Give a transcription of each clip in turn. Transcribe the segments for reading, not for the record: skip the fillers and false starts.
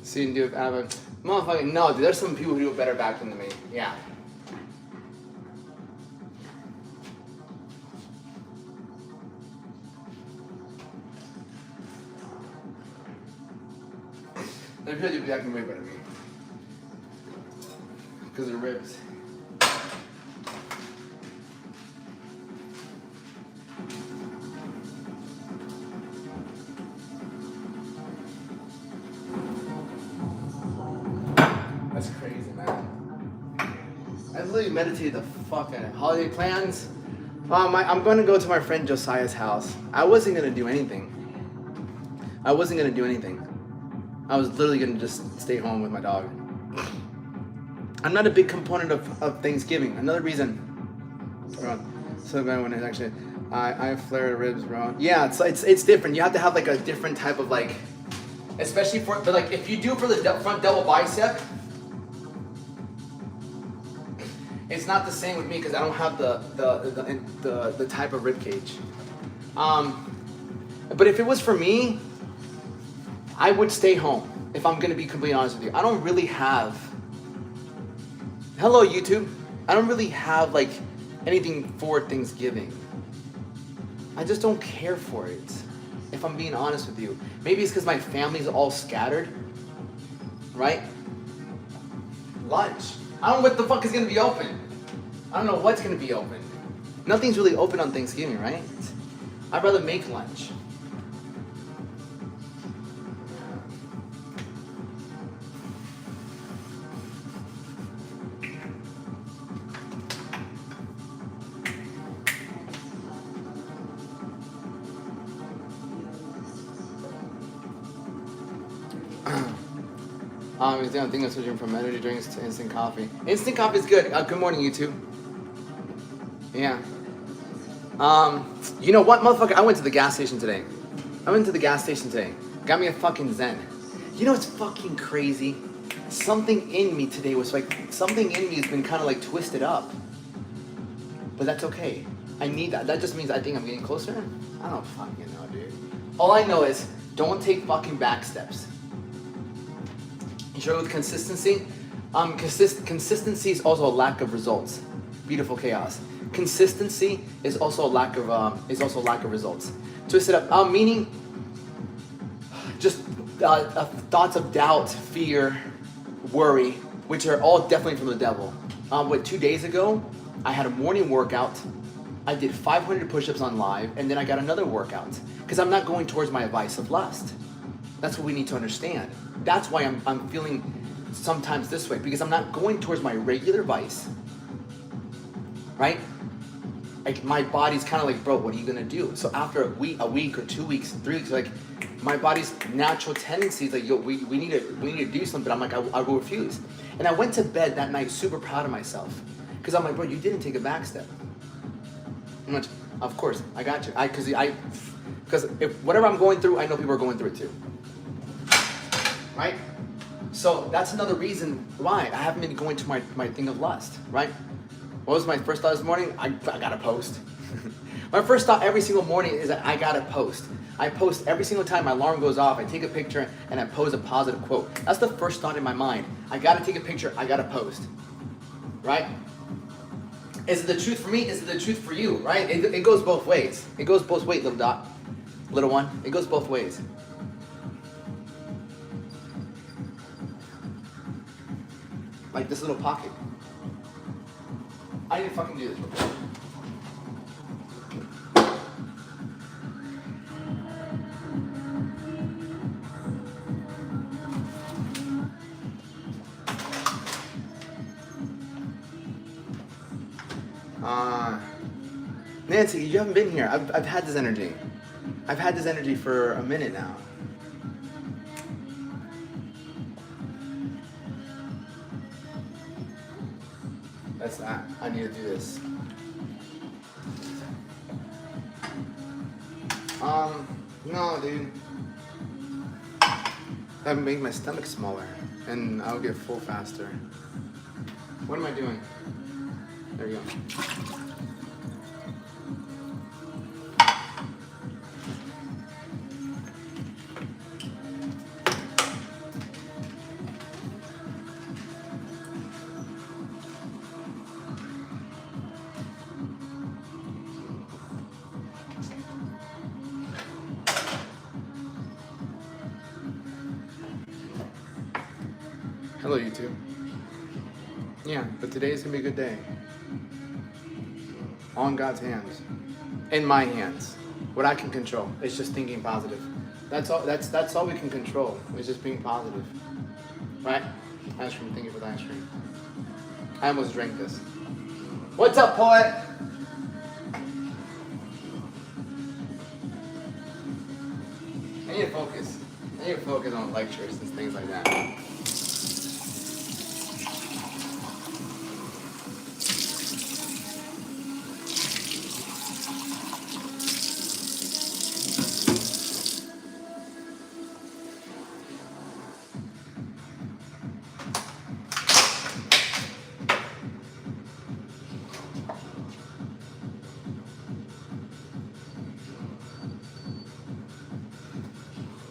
See and do with Evan. Motherfucking no, dude. There's some people who do it better back than me. Yeah. There's people who do acting way better than me. Because of the ribs. That's crazy, man. I literally meditated the fuck out of it. Holiday plans? I'm going to go to my friend Josiah's house. I wasn't going to do anything. I was literally going to just stay home with my dog. I'm not a big component of Thanksgiving. Another reason. So bad when it's actually, I flare ribs, bro. Yeah, it's different. You have to have like a different type of like, especially for, but like if you do it for the front double bicep, it's not the same with me because I don't have the type of rib cage. But if it was for me, I would stay home. If I'm gonna be completely honest with you, I don't really have. Hello YouTube. I don't really have like anything for Thanksgiving. I just don't care for it. If I'm being honest with you, maybe it's because my family's all scattered, right? Lunch. I don't know what the fuck is gonna be open. I don't know what's gonna be open. Nothing's really open on Thanksgiving, right? I'd rather make lunch. I think I'm switching from energy drinks to instant coffee. Instant coffee is good. Good morning, YouTube. Yeah. You know what, motherfucker? I went to the gas station today. Got me a fucking Zen. You know what's fucking crazy? Something in me today was like, something in me has been kind of like twisted up. But that's okay. I need that. That just means I think I'm getting closer. I don't fucking know, dude. All I know is don't take fucking back steps. You sure with consistency? Consistency is also a lack of results. Beautiful chaos. Consistency is also a lack of results. Twist it up. Meaning, just thoughts of doubt, fear, worry, which are all definitely from the devil. 2 days ago, I had a morning workout. I did 500 push-ups on live, and then I got another workout because I'm not going towards my vice of lust. That's what we need to understand. That's why I'm feeling sometimes this way, because I'm not going towards my regular vice, right? Like my body's kind of like, bro, what are you gonna do? So after a week or 2 weeks, 3 weeks, like my body's natural tendency is like, yo, we need to do something. I'm like, I will refuse. And I went to bed that night super proud of myself, because I'm like, bro, you didn't take a back step. I'm like, of course, I got you. Because if whatever I'm going through, I know people are going through it too. Right? So that's another reason why I haven't been going to my thing of lust, right? What was my first thought this morning? I gotta post. My first thought every single morning is that I gotta post. I post every single time my alarm goes off, I take a picture and I pose a positive quote. That's the first thought in my mind. I gotta take a picture, I gotta post. Right? Is it the truth for me? Is it the truth for you? Right? It goes both ways. It goes both ways, little dot. Little one. It goes both ways. Like this little pocket. I need to fucking do this real quick. Nancy, you haven't been here. I've had this energy. I've had this energy for a minute now. That's not. I need to do this. No, dude. That would make my stomach smaller, and I'll get full faster. What am I doing? There we go. Hello, YouTube. Yeah, but today's gonna be a good day. On God's hands. In my hands. What I can control is just thinking positive. That's all we can control. Is just being positive. Right? Ice cream, thank you for the ice cream. I almost drank this. What's up, poet? I need to focus. I need to focus on lectures and things like that.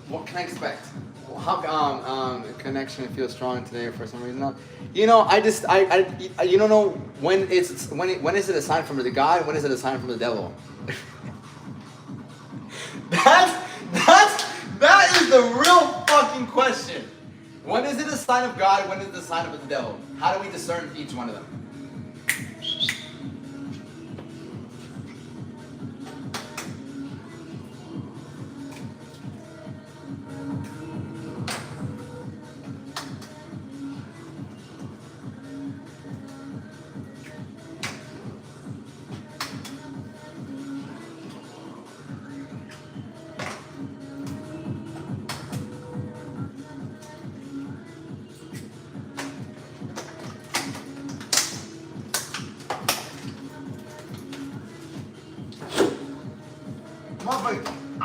What can I expect? How connection feels strong today for some reason? No. You know, I you don't know when is it a sign from the God? When is it a sign from the devil? That is the real fucking question. When is it a sign of God? When is it a sign of the devil? How do we discern each one of them?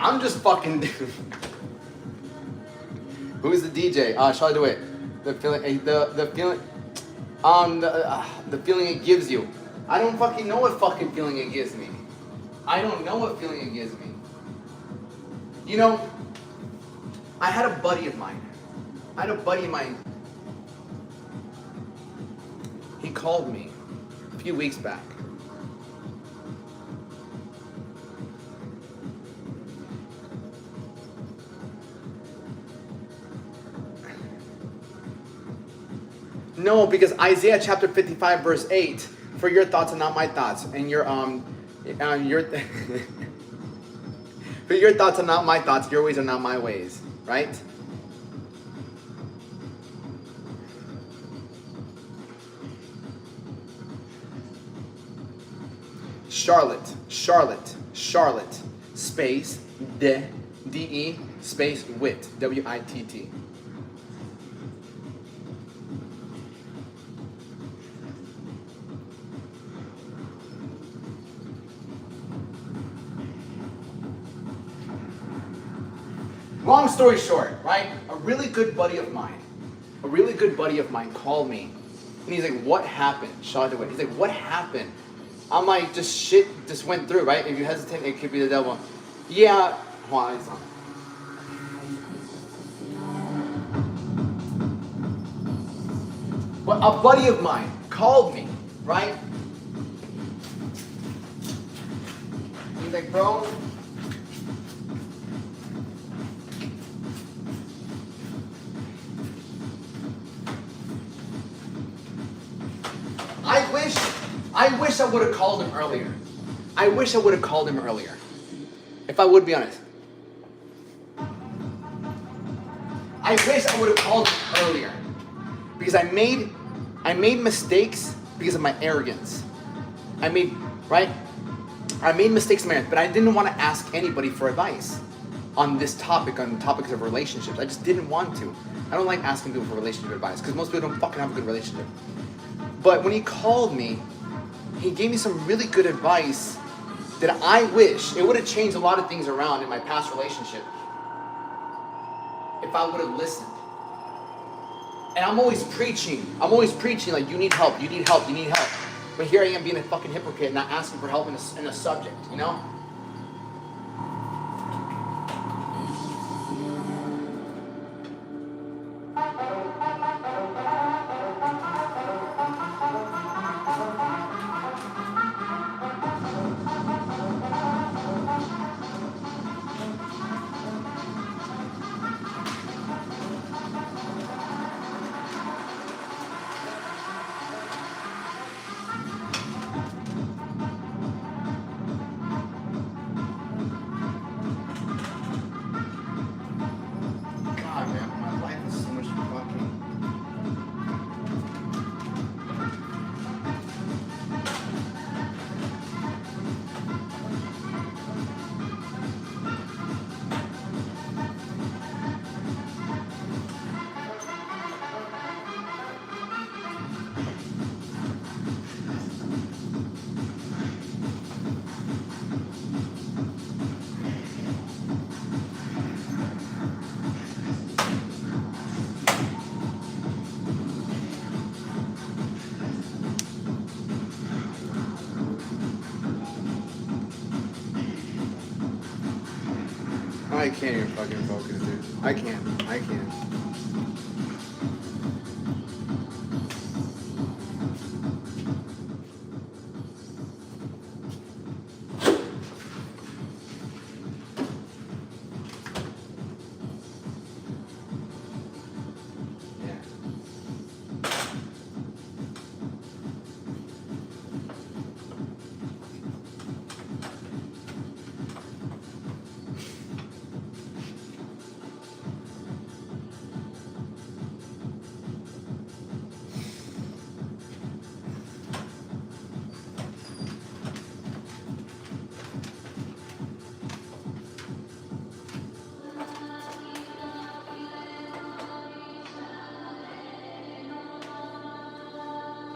I'm just fucking. Who's the DJ? Shall I do it? The feeling, the feeling, the feeling it gives you. I don't fucking know what fucking feeling it gives me. I don't know what feeling it gives me. You know, I had a buddy of mine. He called me a few weeks back. No, because Isaiah chapter 55 verse 8, for your thoughts are not my thoughts, and your for your thoughts are not my thoughts, your ways are not my ways, right? Charlotte, space, D-E, space, Witt, W-I-T-T. Long story short, right? A really good buddy of mine called me, and he's like, "What happened?" Shot away. He's like, "What happened?" I'm like, "Just shit just went through, right? If you hesitate, it could be the devil." Yeah, hold on, it's on. But a buddy of mine called me, right? He's like, "Bro." I wish I would have called him earlier. If I would be honest. I wish I would have called him earlier. Because I made mistakes because of my arrogance. I made mistakes in my arrogance, but I didn't want to ask anybody for advice on this topic, on topics of relationships. I just didn't want to. I don't like asking people for relationship advice because most people don't fucking have a good relationship. But when he called me, he gave me some really good advice that I wish it would have changed a lot of things around in my past relationship if I would have listened. And I'm always preaching like, you need help. But here I am being a fucking hypocrite, not asking for help in a subject, you know? can't even fucking focus, dude. I can't.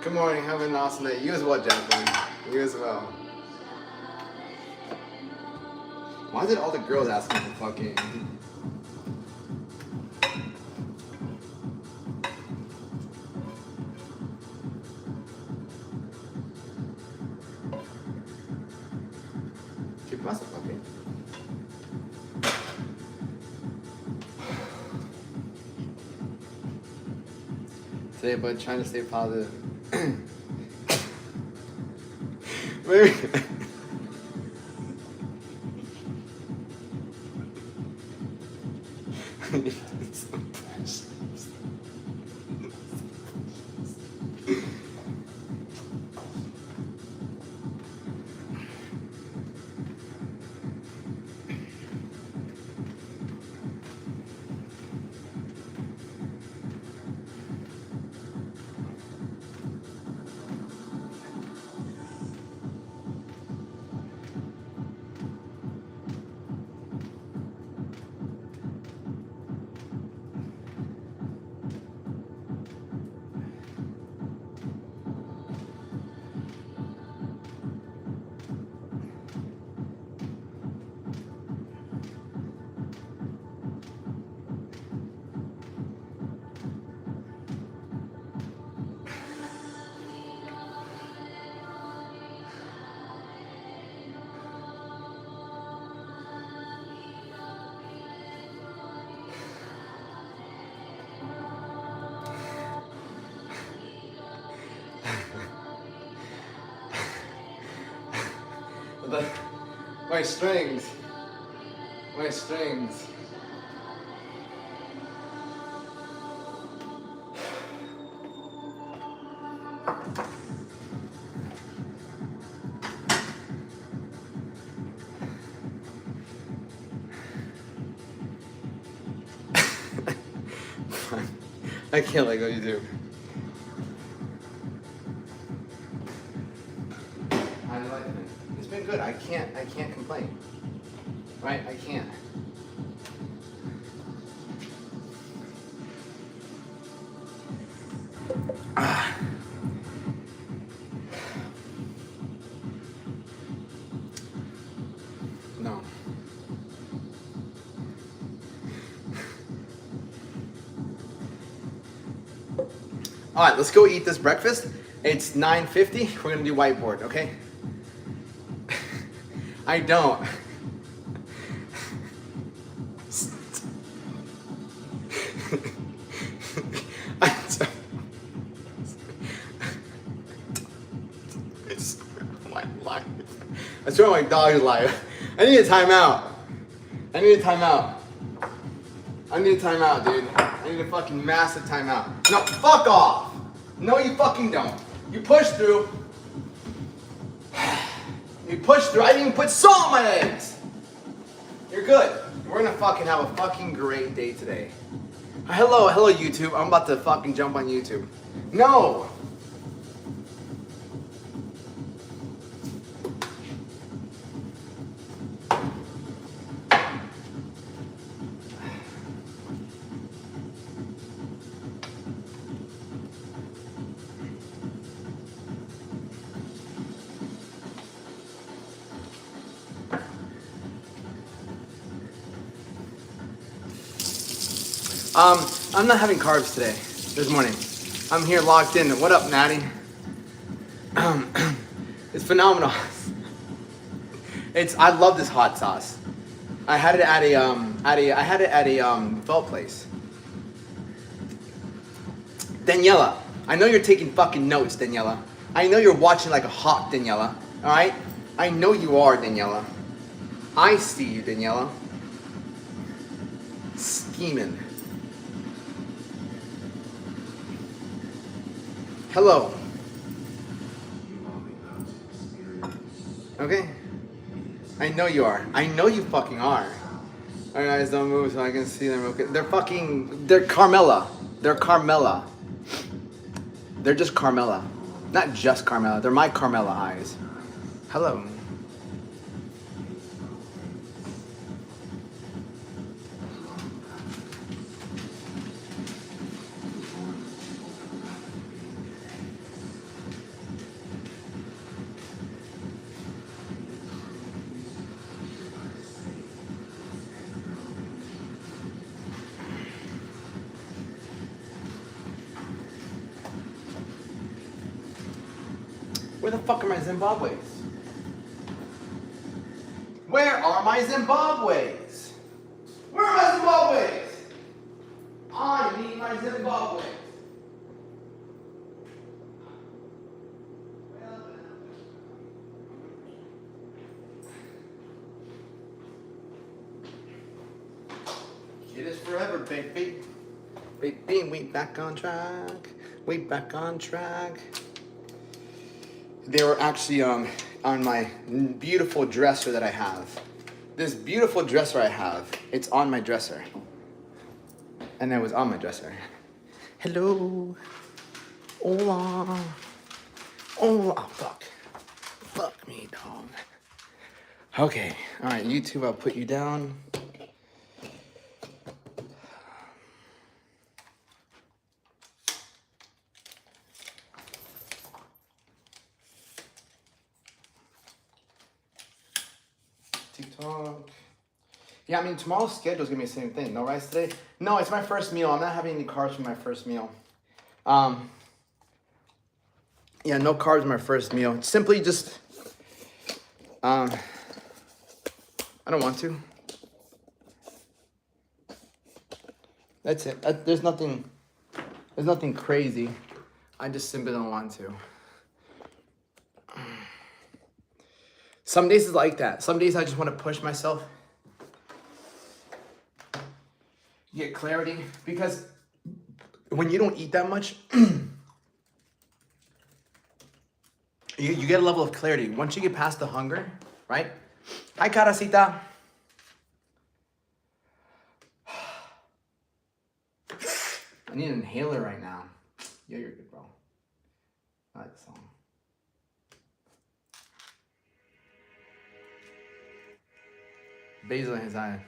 Good morning, have an awesome day. You as well, Jacqueline. You as well. Why did all the girls ask me for fucking... ¿Qué pasa, papi? Today, but trying to stay positive. Maybe. My strings. My strings. I can't let go, you do. How do you like it? It's been good. I can't complain. Right? I can't. No. All right, let's go eat this breakfast. It's 9:50. We're gonna do whiteboard, okay? I don't. I swear my dog is alive. I need a timeout. I need a timeout. I need a timeout, dude. I need a fucking massive timeout. No, fuck off. No, you fucking don't. You push through. You push through. I didn't even put salt on my eggs. You're good. We're gonna fucking have a fucking great day today. Hello YouTube. I'm about to fucking jump on YouTube. No. I'm not having carbs today, this morning. I'm here locked in. What up, Natty? It's phenomenal. I love this hot sauce. I had it at I had it at a vault place. Daniela, I know you're taking fucking notes, Daniela. I know you're watching like a hawk, Daniela. All right? I know you are, Daniela. I see you, Daniela. Scheming. Hello. Okay? I know you are. I know you fucking are. Alright guys, don't move so I can see them real quick. They're Carmela. They're Carmela. They're just Carmela. Not just Carmela. They're my Carmela eyes. Hello. Where the fuck are my Zimbabwe's? Where are my Zimbabwe's? Where are my Zimbabwe's? I need my Zimbabwe's. It is forever, baby. Baby, we back on track. We back on track. They were actually on my beautiful dresser that I have. This beautiful dresser I have, it's on my dresser. And it was on my dresser. Hello. Hola. Hola. Oh, fuck. Fuck me, dog. Okay. All right, YouTube, I'll put you down. TikTok. Yeah, I mean, tomorrow's schedule's gonna be the same thing. No rice today? No, it's my first meal. I'm not having any carbs for my first meal. Yeah, no carbs for my first meal. Simply just, I don't want to. That's it. There's nothing crazy. I just simply don't want to. Some days it's like that. Some days I just want to push myself. Get clarity. Because when you don't eat that much, you get a level of clarity. Once you get past the hunger, right? Hi, Caracita. I need an inhaler right now. Yeah, you're good, bro. I like the song. Basil in his eye.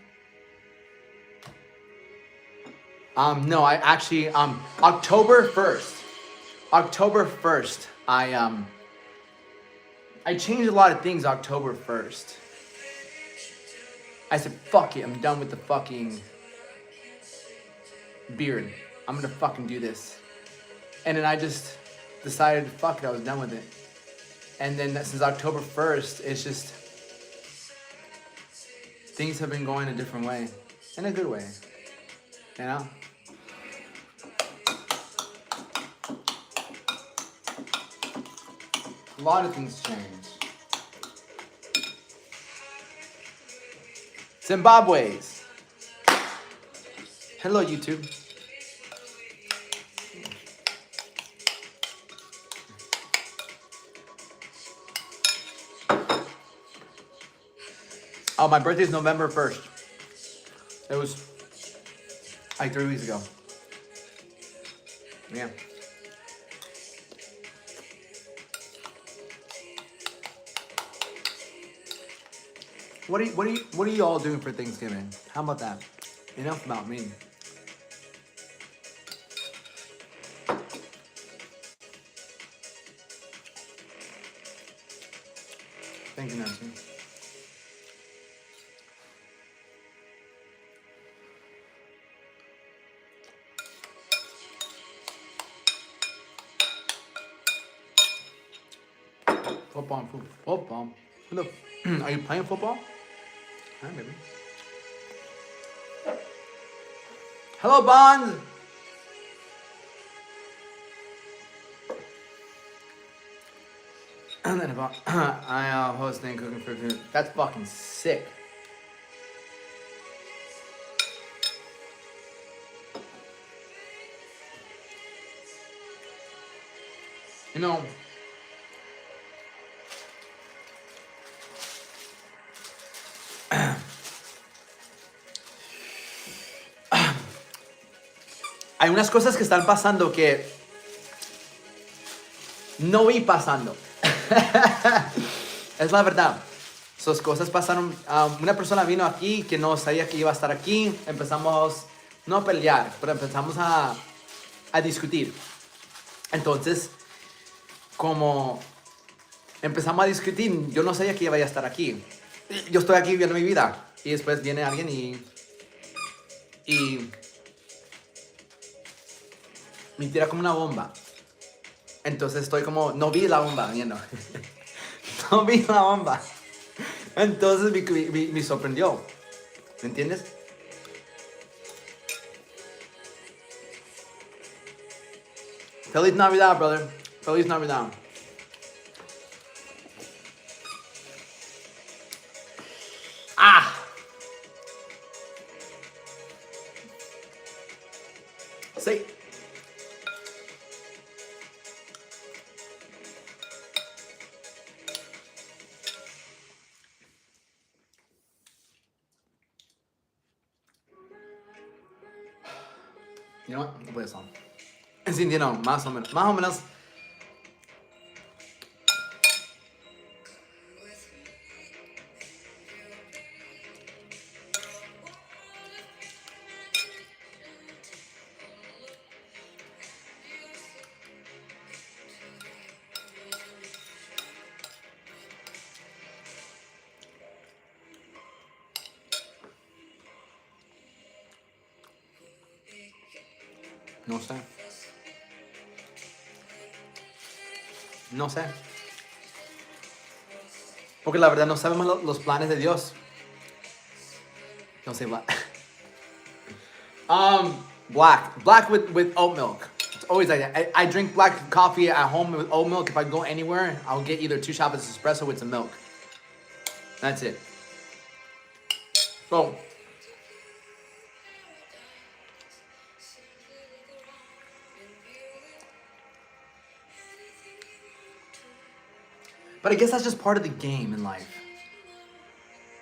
No, I actually, October 1st, I changed a lot of things October 1st. I said, fuck it, I'm done with the fucking beard. I'm gonna fucking do this. And then I just decided, fuck it, I was done with it. And then since October 1st, it's just, things have been going a different way. In a good way, you know? A lot of things change. Zimbabwe's. Hello, YouTube. Oh, my birthday's November 1st. It was like 3 weeks ago. Yeah. What are you all doing for Thanksgiving? How about that? Enough about me. Thank you, Nancy. Football. Hello. Are you playing football? Hi, baby. Hello, Bond. And then about I hosting cooking for food. That's fucking sick. You know, hay unas cosas que están pasando que no vi pasando. Es la verdad. Esas cosas pasaron. Una persona vino aquí que no sabía que iba a estar aquí. Empezamos, no a pelear, pero empezamos a discutir. Entonces, como empezamos a discutir, yo no sabía que iba a estar aquí. Yo estoy aquí viviendo mi vida. Y después viene alguien y me tira como una bomba. Entonces estoy como, no vi la bomba viniendo. No vi la bomba. Entonces me sorprendió. ¿Me entiendes? Feliz Navidad, brother. Feliz Navidad. Ah. Sí. You know what? No play a song. Sí, you know, más o menos. Más o menos. No sé. No sé. Porque la verdad no sabemos los planes de Dios. No sé, black. Black with oat milk. It's always like that. I drink black coffee at home with oat milk. If I go anywhere, I'll get either 2 shots of espresso with some milk. That's it. So, but I guess that's just part of the game in life.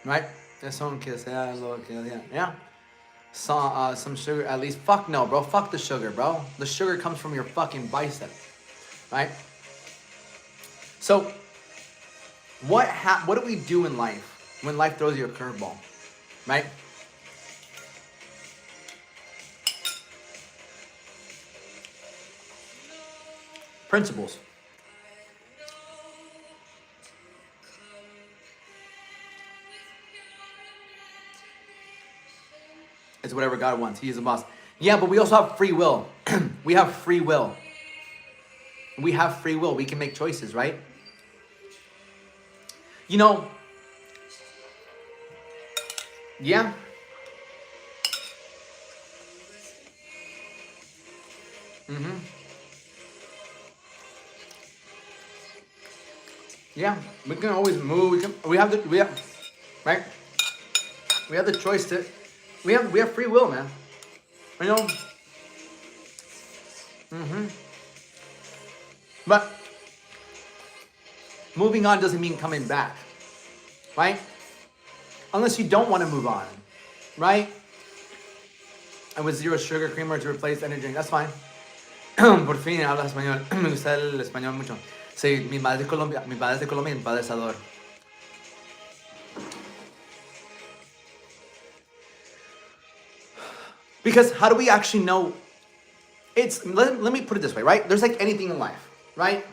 Right? There's someone que sea lo que yeah. Some sugar at least. Fuck no, bro. Fuck the sugar, bro. The sugar comes from your fucking bicep. Right? So, what do we do in life when life throws you a curveball? Right? Principles. It's whatever God wants. He is the boss. Yeah, but we also have free will. We have free will. We have free will. We can make choices, right? You know, yeah. Mm-hmm. Yeah, we can always move. We have right? We have the choice to, we have free will, man. You know? Mm-hmm. But moving on doesn't mean coming back, right? Unless you don't want to move on, right? And with zero sugar creamer to replace energy drink, that's fine. Por fin hablas español. Me gusta el español mucho. Sí, mi madre es de Colombia, mi padre es de Colombia y mi padre es Salvador. Because how do we actually know? Let me put it this way, right? There's like anything in life, right?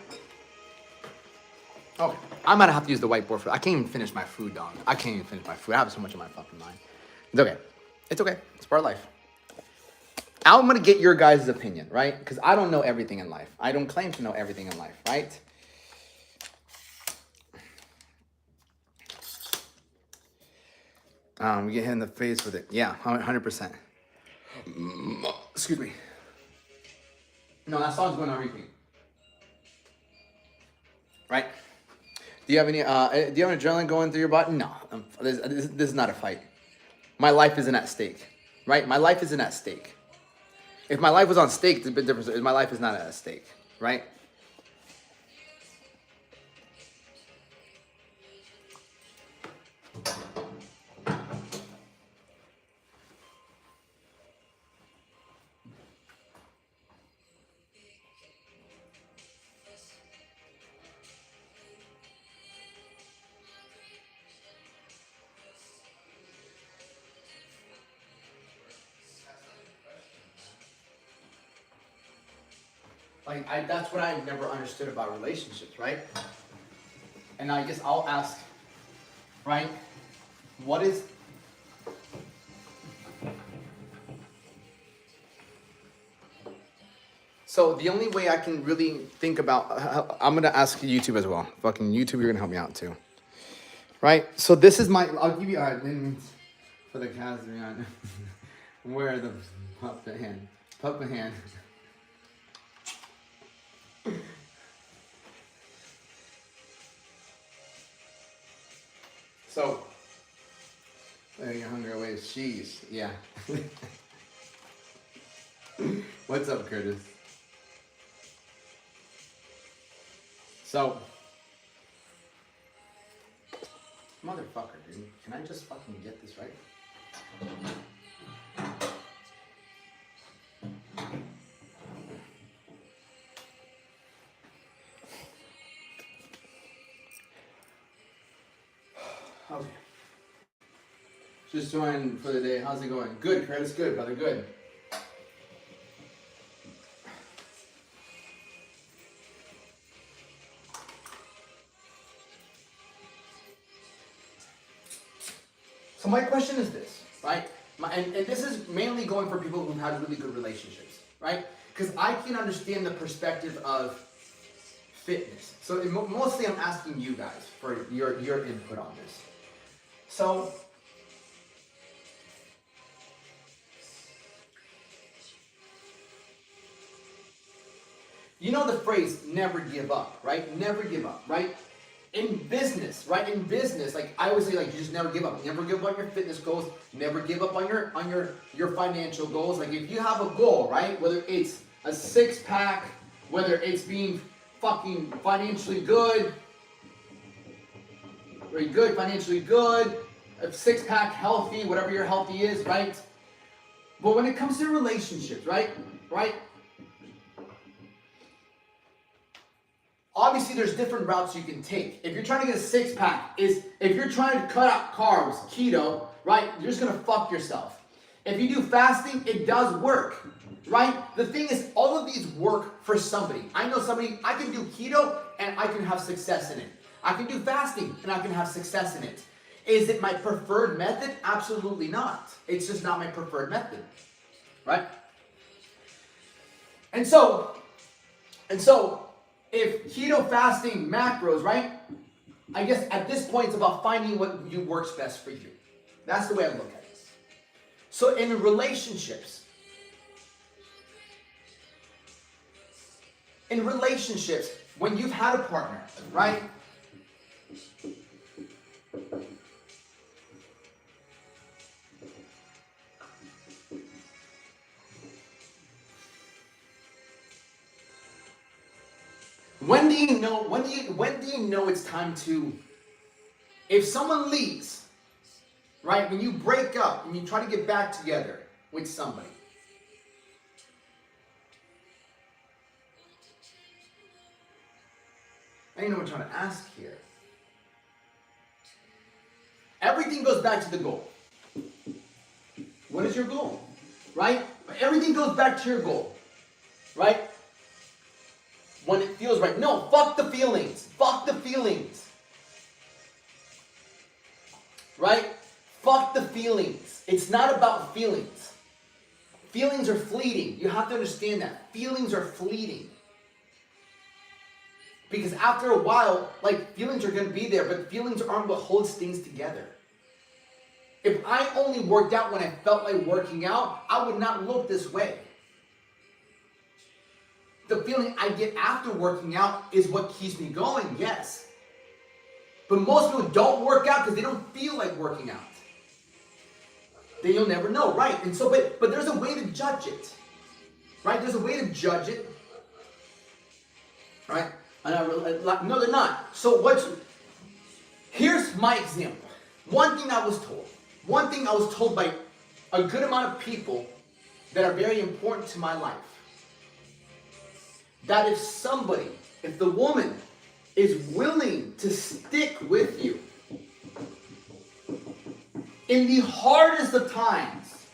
Okay, I'm gonna have to use the whiteboard for. I can't even finish my food, dog. I can't even finish my food. I have so much in my fucking mind. It's okay. It's okay. It's part of life. I'm gonna get your guys' opinion, right? Because I don't know everything in life. I don't claim to know everything in life, right? We get hit in the face with it. Yeah, 100%. Excuse me. No, that song's going on repeat. Right? Do you have any? Do you have an adrenaline going through your body? No. This is not a fight. My life isn't at stake. Right? My life isn't at stake. If my life was on stake, it's a bit different. My life is not at stake. Right? Like, that's what I've never understood about relationships, right? And I guess I'll ask, right? What is... So the only way I can really think about... I'm going to ask YouTube as well. Fucking YouTube, you're going to help me out too. Right? So this is my... I'll give you... for the cast, where the puppet hand? Puppet hand. So, letting your hunger away is cheese. Yeah. What's up, Curtis? So, motherfucker, dude. Can I just fucking get this right? Okay. Just joined for the day. How's it going? Good, Curtis. Good, brother. Good. So my question is this, right? And this is mainly going for people who've had really good relationships, right? Because I can understand the perspective of fitness. So mostly I'm asking you guys for your input on this. So, you know the phrase, never give up, right? Never give up, right? In business, right? In business, like I always say, like you just never give up. Never give up on your fitness goals. Never give up on your financial goals. Like if you have a goal, right? Whether it's a 6-pack, whether it's being fucking financially good, very good, financially good, a 6-pack, healthy, whatever your healthy is, right? But when it comes to relationships, right? Obviously, there's different routes you can take. If you're trying to get a 6-pack, if you're trying to cut out carbs, keto, right? You're just gonna fuck yourself. If you do fasting, it does work, right? The thing is, all of these work for somebody. I know somebody, I can do keto and I can have success in it. I can do fasting and I can have success in it. Is it my preferred method? Absolutely not. It's just not my preferred method, right? And so, if keto fasting macros, right? I guess at this point it's about finding what works best for you. That's the way I look at it. So in relationships, when you've had a partner, right? When do you know it's time to, if someone leaves, right? When you break up and you try to get back together with somebody. I don't know what I'm trying to ask here. Everything goes back to the goal. What is your goal? Right? Everything goes back to your goal. Right? When it feels right. No, fuck the feelings. Fuck the feelings. Right? Fuck the feelings. It's not about feelings. Feelings are fleeting. You have to understand that. Feelings are fleeting. Because after a while, like, feelings are going to be there, but feelings aren't what holds things together. If I only worked out when I felt like working out, I would not look this way. The feeling I get after working out is what keeps me going, yes. But most people don't work out because they don't feel like working out. Then you'll never know, right? And so, but there's a way to judge it, right? There's a way to judge it, right? No, they're not. So here's my example. One thing I was told by a good amount of people that are very important to my life, that if the woman is willing to stick with you in the hardest of times,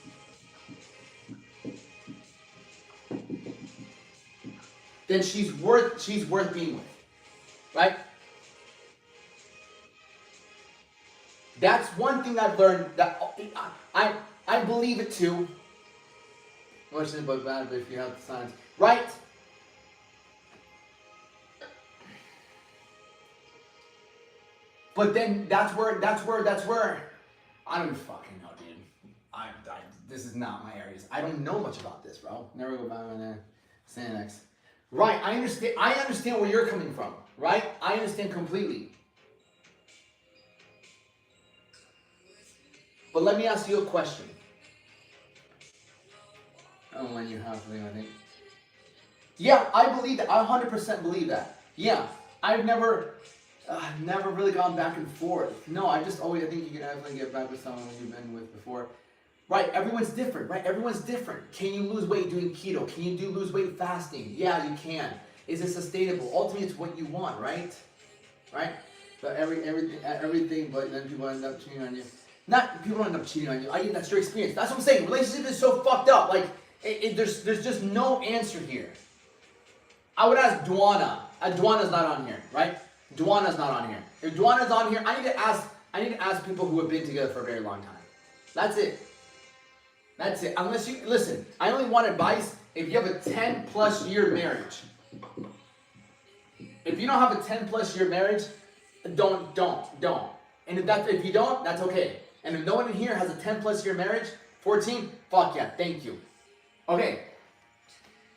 then she's worth being with, right? That's one thing I've learned, that I believe it too. Much in the book bad, but if you have the signs, right? But then that's where I don't fucking know, dude. This is not my areas. I don't know much about this, bro. Never go back on there. Xanax. Right, I understand where you're coming from, right? I understand completely. But let me ask you a question. Oh, when you have something, I think. Yeah, I believe that. I 100% believe that. Yeah, I've never really gone back and forth. No, I think you can definitely get back with someone you've been with before. Right, everyone's different, right? Everyone's different. Can you lose weight doing keto? Can you lose weight fasting? Yeah, you can. Is it sustainable? Ultimately, it's what you want, right? Right? But everything, but then people end up cheating on you. Not people end up cheating on you. I think that's your experience. That's what I'm saying. Relationship is so fucked up. Like, there's just no answer here. I would ask Duana. Duana's not on here, right? Duana's not on here. If Duana's on here, I need to ask people who have been together for a very long time. That's it. That's it. Unless you listen, I only want advice if you have a 10+ year marriage. If you don't have a 10+ year marriage, don't. And if you don't, that's okay. And if no one in here has a 10+ year marriage, 14, fuck yeah, thank you. Okay.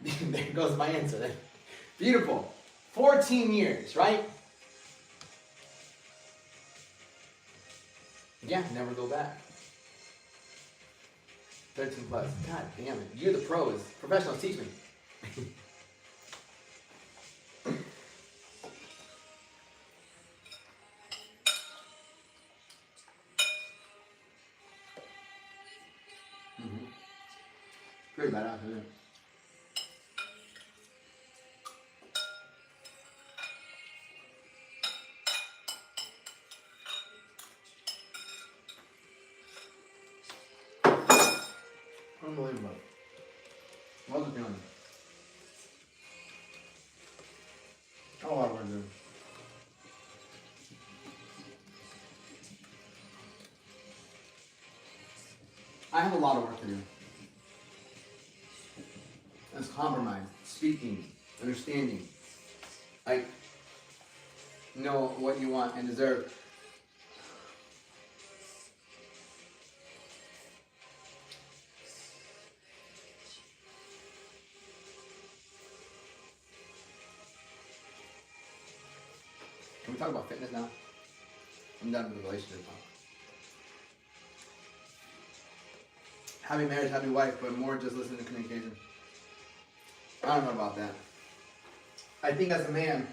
There goes my answer. Beautiful. 14 years, right? Yeah, never go back. 13+. God damn it. You're the pros. Professionals, teach me. Pretty badass, isn't it? Unbelievable. What was it doing? Oh, I want to do. I have a lot of work to do. That's compromise, speaking, understanding. Like, know what you want and deserve. Can we talk about fitness now? I'm done with the relationship talk. Happy marriage, happy wife, but more just listening to communication. I don't know about that. I think as a man,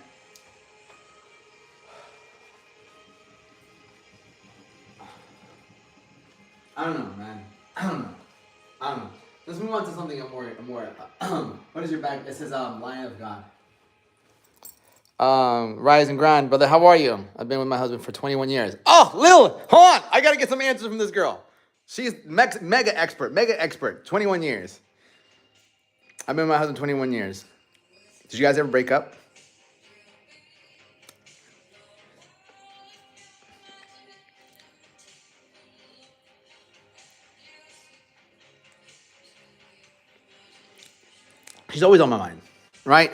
I don't know, man. I don't know. Let's move on to something more. What is your back? It says Lion of God. Rise and grind, brother. How are you? I've been with my husband for 21 years. Oh, Lil, hold on. I gotta get some answers from this girl. She's mega expert. 21 years. I've been with my husband 21 years. Did you guys ever break up? She's always on my mind, right?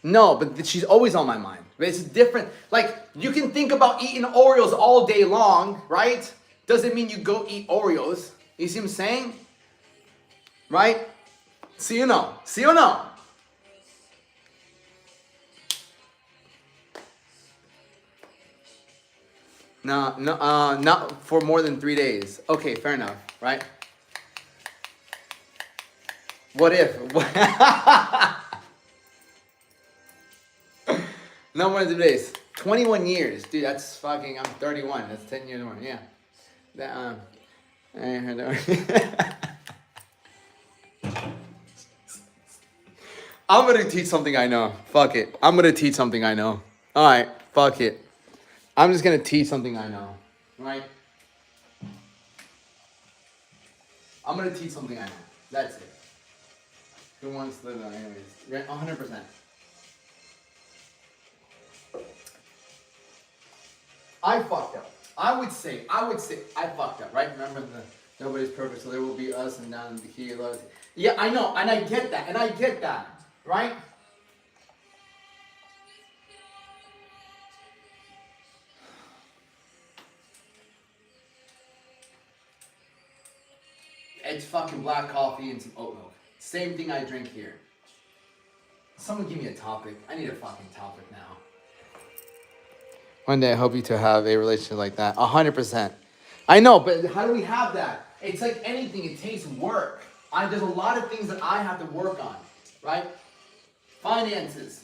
No, but she's always on my mind. But it's different. Like, you can think about eating Oreos all day long, right? doesn't mean you go eat Oreos. You see what I'm saying? Right? See or no? See or no? No, not for more than 3 days. Okay, fair enough, right? What if? No more than 3 days. 21 years, dude. That's fucking. I'm 31. That's 10 years more. Yeah. That, I'm gonna teach something I know. Fuck it. I'm gonna teach something I know. All right. Fuck it. I'm just gonna teach something I know. Right? I'm gonna teach something I know. That's it. Who wants to live that anyways? 100%. I fucked up. I would say I fucked up, right? Remember the nobody's perfect, so there will be us and down the key. Yeah, I know, and I get that, right? It's fucking black coffee and some oat milk. Same thing I drink here. Someone give me a topic. I need a fucking topic now. One day I hope you to have a relationship like that. 100%. I know, but how do we have that? It's like anything, it takes work. There's a lot of things that I have to work on, right? Finances.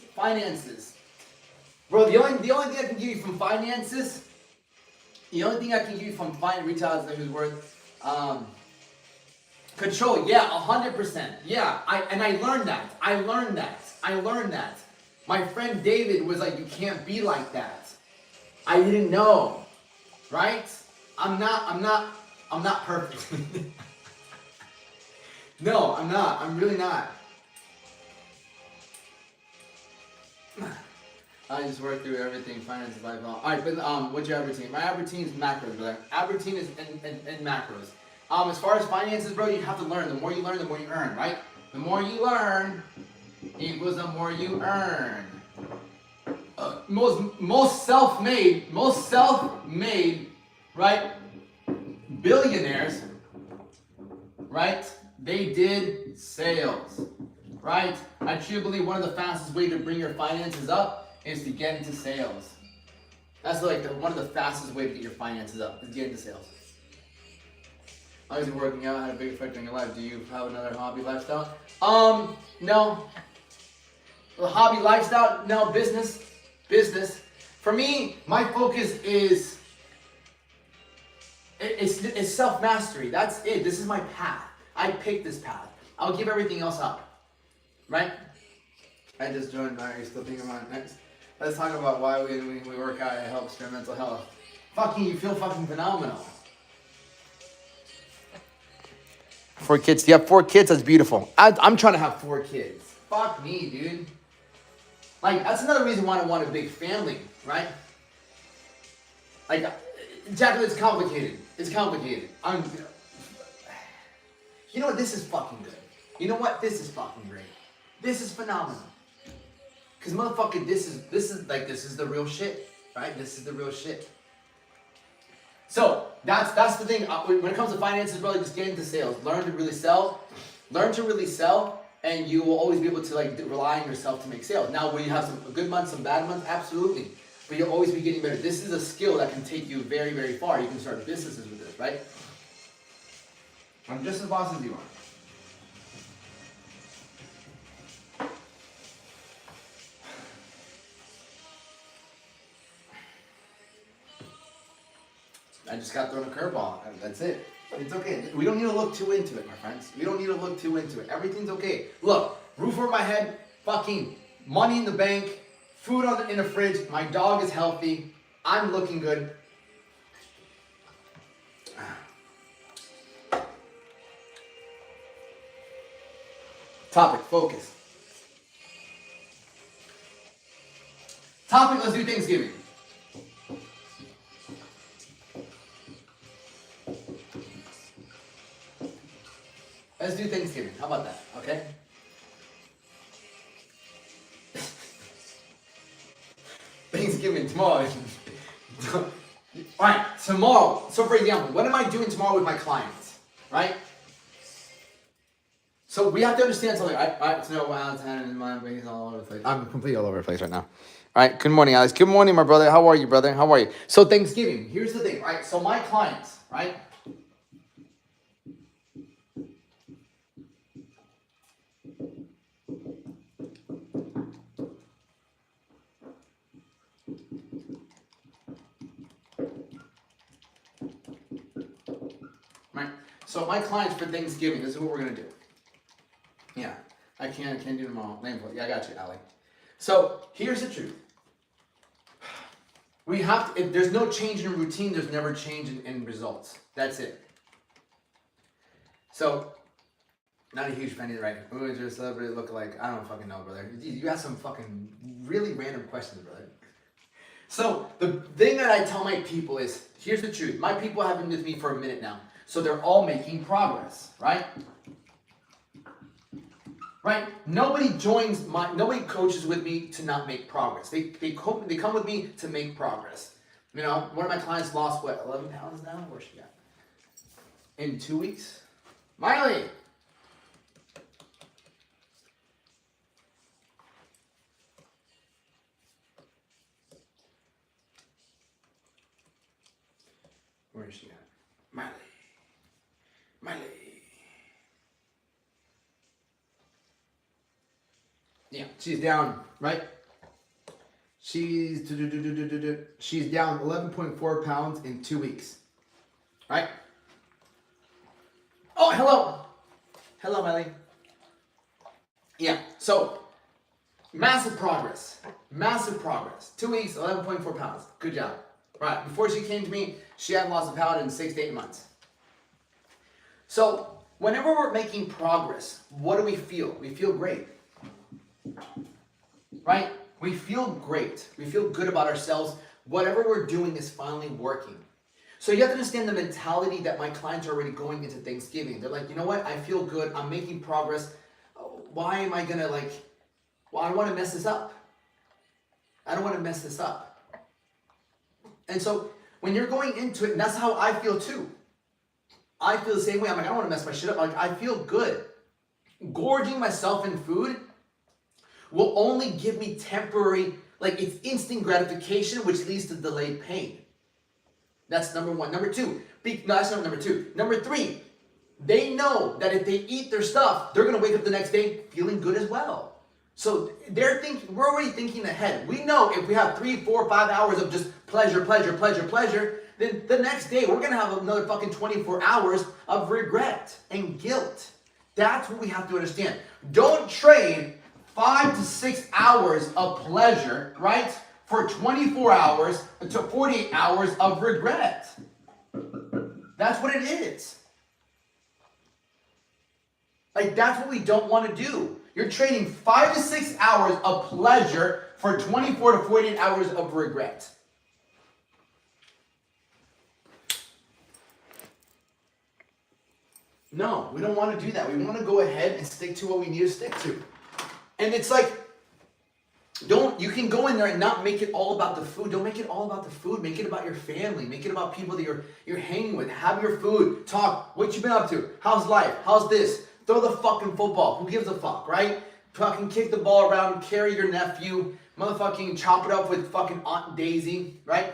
Bro, the only thing I can give you from finances, retail is who's worth, control, yeah, 100%. Yeah, I learned that. My friend David was like, you can't be like that. I didn't know, right? I'm not perfect. No, I'm not. I'm really not. I just work through everything, finances, life. All right, but what's your average routine? My average routine is macros, brother. Average routine is in macros. As far as finances, bro, you have to learn. The more you learn, the more you earn, right? The more you learn equals the more you earn. Most self-made, right? Billionaires, right? They did sales, right? I truly believe one of the fastest ways to bring your finances up is to get into sales. That's like one of the fastest ways to get your finances up is get into sales. Obviously, working out had a big effect on your life. Do you have another hobby lifestyle? No. The hobby lifestyle? No. Business. For me, my focus is it's self-mastery. That's it. This is my path. I picked this path. I'll give everything else up. Right? I just joined. Are you still thinking about it next? Let's talk about why we work out. It helps your mental health. Fucking, you feel fucking phenomenal. 4 kids. You have 4 kids? That's beautiful. I'm trying to have 4 kids. Fuck me, dude. Like, that's another reason why I want a big family, right? Like, Jacqueline, it's complicated. You know what? This is fucking good. You know what? This is fucking great. This is phenomenal. Cause motherfucker, this is the real shit, right? This is the real shit. So that's the thing. When it comes to finances, brother, just get into sales. Learn to really sell, and you will always be able to rely on yourself to make sales. Now, will you have some good months, some bad months? Absolutely. But you'll always be getting better. This is a skill that can take you very, very far. You can start businesses with this, right? I'm just as boss as you are. I just got thrown a curveball. That's it. It's okay. We don't need to look too into it, my friends. We don't need to look too into it. Everything's okay. Look, roof over my head, fucking money in the bank, food in the fridge. My dog is healthy. I'm looking good. Topic, focus. Topic, let's do Thanksgiving. Let's do Thanksgiving. How about that? Okay? Thanksgiving tomorrow. Alright, tomorrow. So for example, what am I doing tomorrow with my clients, right? So we have to understand something. Wow, 10 in my face all over the place. I'm completely all over the place right now. All right. Good morning, Alex. Good morning, my brother. How are you, brother? How are you? So Thanksgiving. Here's the thing, right? So my clients, right? Right. So my clients for Thanksgiving. This is what we're gonna do. Yeah. I can't do tomorrow. Yeah, I got you, Allie. So here's the truth. We have to, if there's no change in routine, there's never change in results. That's it. So, not a huge fan either, right? Who is your celebrity look like? I don't fucking know, brother. You got some fucking really random questions, brother. So, the thing that I tell my people is, here's the truth. My people have been with me for a minute now. So they're all making progress, right? Right? Nobody coaches with me to not make progress. They come with me to make progress. You know, one of my clients lost, what, 11 pounds now? Where's she at? In 2 weeks? Miley! Where is she at? Miley. Yeah, she's down, right? She's down 11.4 pounds in 2 weeks, right? Oh, hello, Miley. Yeah, so massive progress. 2 weeks, 11.4 pounds. Good job. Right, before she came to me, she hadn't lost a pound in 6 to 8 months. So whenever we're making progress, what do we feel? We feel great. Right? We feel great. We feel good about ourselves. Whatever we're doing is finally working. So you have to understand the mentality that my clients are already going into Thanksgiving. They're like, you know what? I feel good. I'm making progress. Why am I going to I don't want to mess this up. And so when you're going into it, and that's how I feel too. I feel the same way. I'm like, I don't want to mess my shit up. Like, I feel good. Gorging myself in food will only give me temporary, it's instant gratification, which leads to delayed pain. That's number one. Number two, that's not number two. Number three, they know that if they eat their stuff, they're going to wake up the next day feeling good as well. So we're already thinking ahead. We know if we have 3, 4, 5 hours of just pleasure, then the next day we're going to have another fucking 24 hours of regret and guilt. That's what we have to understand. Don't trade 5 to 6 hours of pleasure, right, for 24 hours to 48 hours of regret. That's what it is. That's what we don't want to do. You're trading 5 to 6 hours of pleasure for 24 to 48 hours of regret. No, we don't want to do that. We want to go ahead and stick to what we need to stick to. And it's you can go in there and not make it all about the food. Don't make it all about the food. Make it about your family. Make it about people that you're hanging with. Have your food. Talk. What you been up to? How's life? How's this? Throw the fucking football. Who gives a fuck, right? Fucking kick the ball around. Carry your nephew. Motherfucking chop it up with fucking Aunt Daisy, right?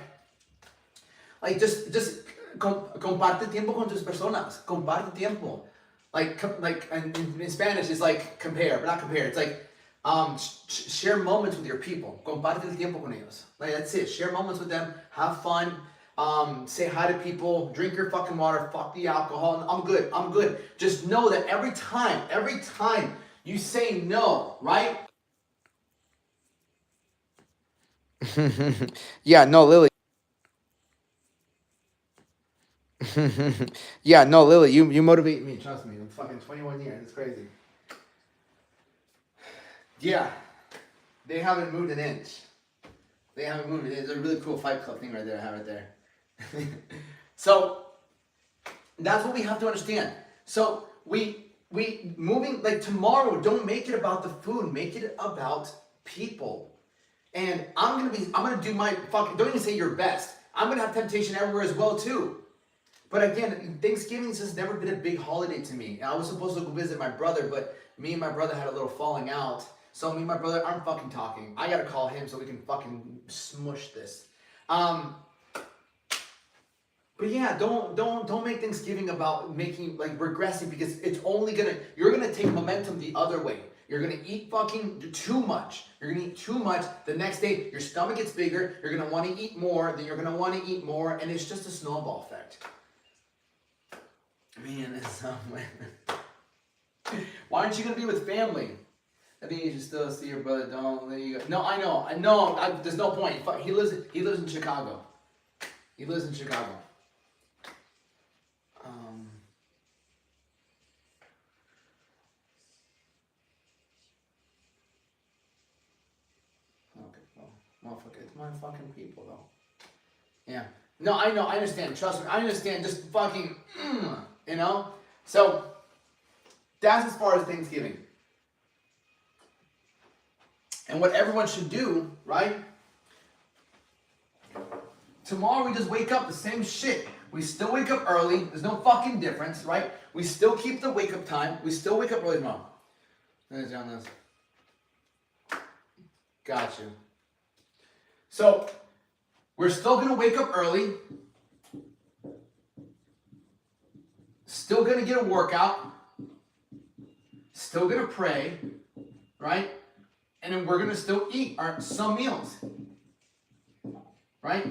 Just comparte tiempo con tus personas. Comparte tiempo. In Spanish, it's compare, but not compare. It's share moments with your people. Comparte el tiempo con ellos. That's it. Share moments with them. Have fun. Say hi to people. Drink your fucking water. Fuck the alcohol. I'm good. Just know that every time you say no, right? Yeah, no, Lily. Yeah, no, Lily, you motivate me. Trust me. I'm fucking 21 years. It's crazy. Yeah, they haven't moved an inch. It's a really cool Fight Club thing right there. I have it there. So that's what we have to understand. So we moving tomorrow. Don't make it about the food. Make it about people. And I'm gonna do my fucking. Don't even say your best. I'm going to have temptation everywhere as well too. But again, Thanksgiving's just never been a big holiday to me. I was supposed to go visit my brother, but me and my brother had a little falling out. So me and my brother aren't fucking talking. I gotta call him so we can fucking smush this. But yeah, don't make Thanksgiving about making like regressing, because it's only you're gonna take momentum the other way. You're gonna eat fucking too much. You're gonna eat too much. The next day, your stomach gets bigger. You're gonna want to eat more. Then you're gonna want to eat more, and it's just a snowball effect. Man, it's why aren't you gonna be with family? I think you should still see your brother. Don't let you go. No, I know. There's no point. He lives in Chicago. He lives in Chicago. Okay, well, motherfucker, it's my fucking people though. Yeah. No, I know. I understand. Trust me. I understand. Just fucking, you know. So that's as far as Thanksgiving. And what everyone should do, right? Tomorrow we just wake up the same shit. We still wake up early. There's no fucking difference, right? We still keep the wake up time. We still wake up early tomorrow. There's on this. Got you. So we're still gonna wake up early. Still gonna get a workout. Still gonna pray, right? And then we're gonna still eat some meals, right?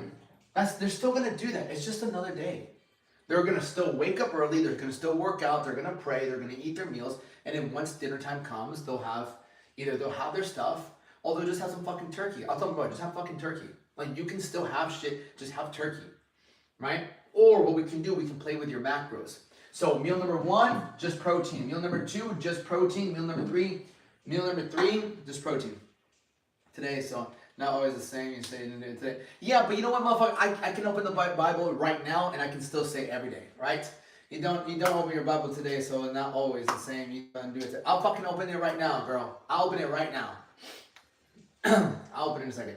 They're still gonna do that. It's just another day. They're gonna still wake up early. They're gonna still work out. They're gonna pray. They're gonna eat their meals. And then once dinner time comes, they'll have their stuff, or they'll just have some fucking turkey. I'll tell them about it. Just have fucking turkey. Like, you can still have shit. Just have turkey, right? Or what we can do, we can play with your macros. So meal number 1, just protein. Meal number 2, just protein. Meal number 3, just protein. Today, so not always the same. You say today. Yeah, but you know what, motherfucker? I can open the Bible right now, and I can still say every day, right? You don't open your Bible today, so it's not always the same. You can do it today. I'll fucking open it right now, girl. I'll open it right now. I'll open it in a second.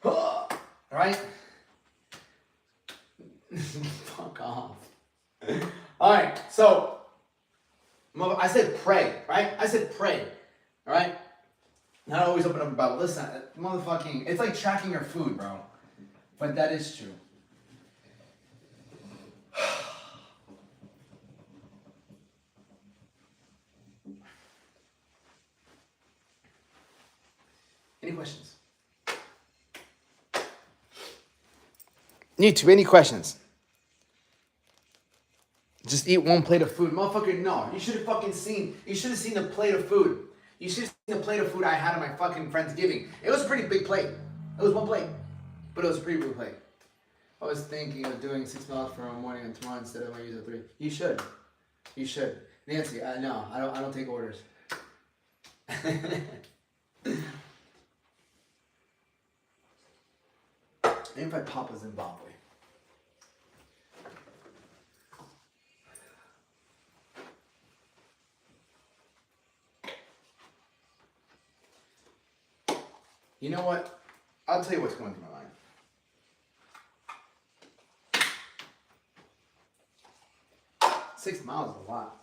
All right? Fuck off. All right, so I said pray, right? I said pray, all right? Not always open up a Bible. Listen, motherfucking, it's like tracking your food, bro. But that is true. Any questions? YouTube, any questions? Just eat one plate of food. Motherfucker, no. You should have seen the plate of food. You should have seen the plate of food I had at my fucking Friendsgiving. It was a pretty big plate. It was one plate. But it was a pretty big plate. I was thinking of doing 6 meals for a morning and tomorrow instead of my usual 3. You should. You should. Nancy, no, I don't take orders. Invite Papa Zimbabwe. You know what? I'll tell you what's going through my mind. $6 miles is a lot.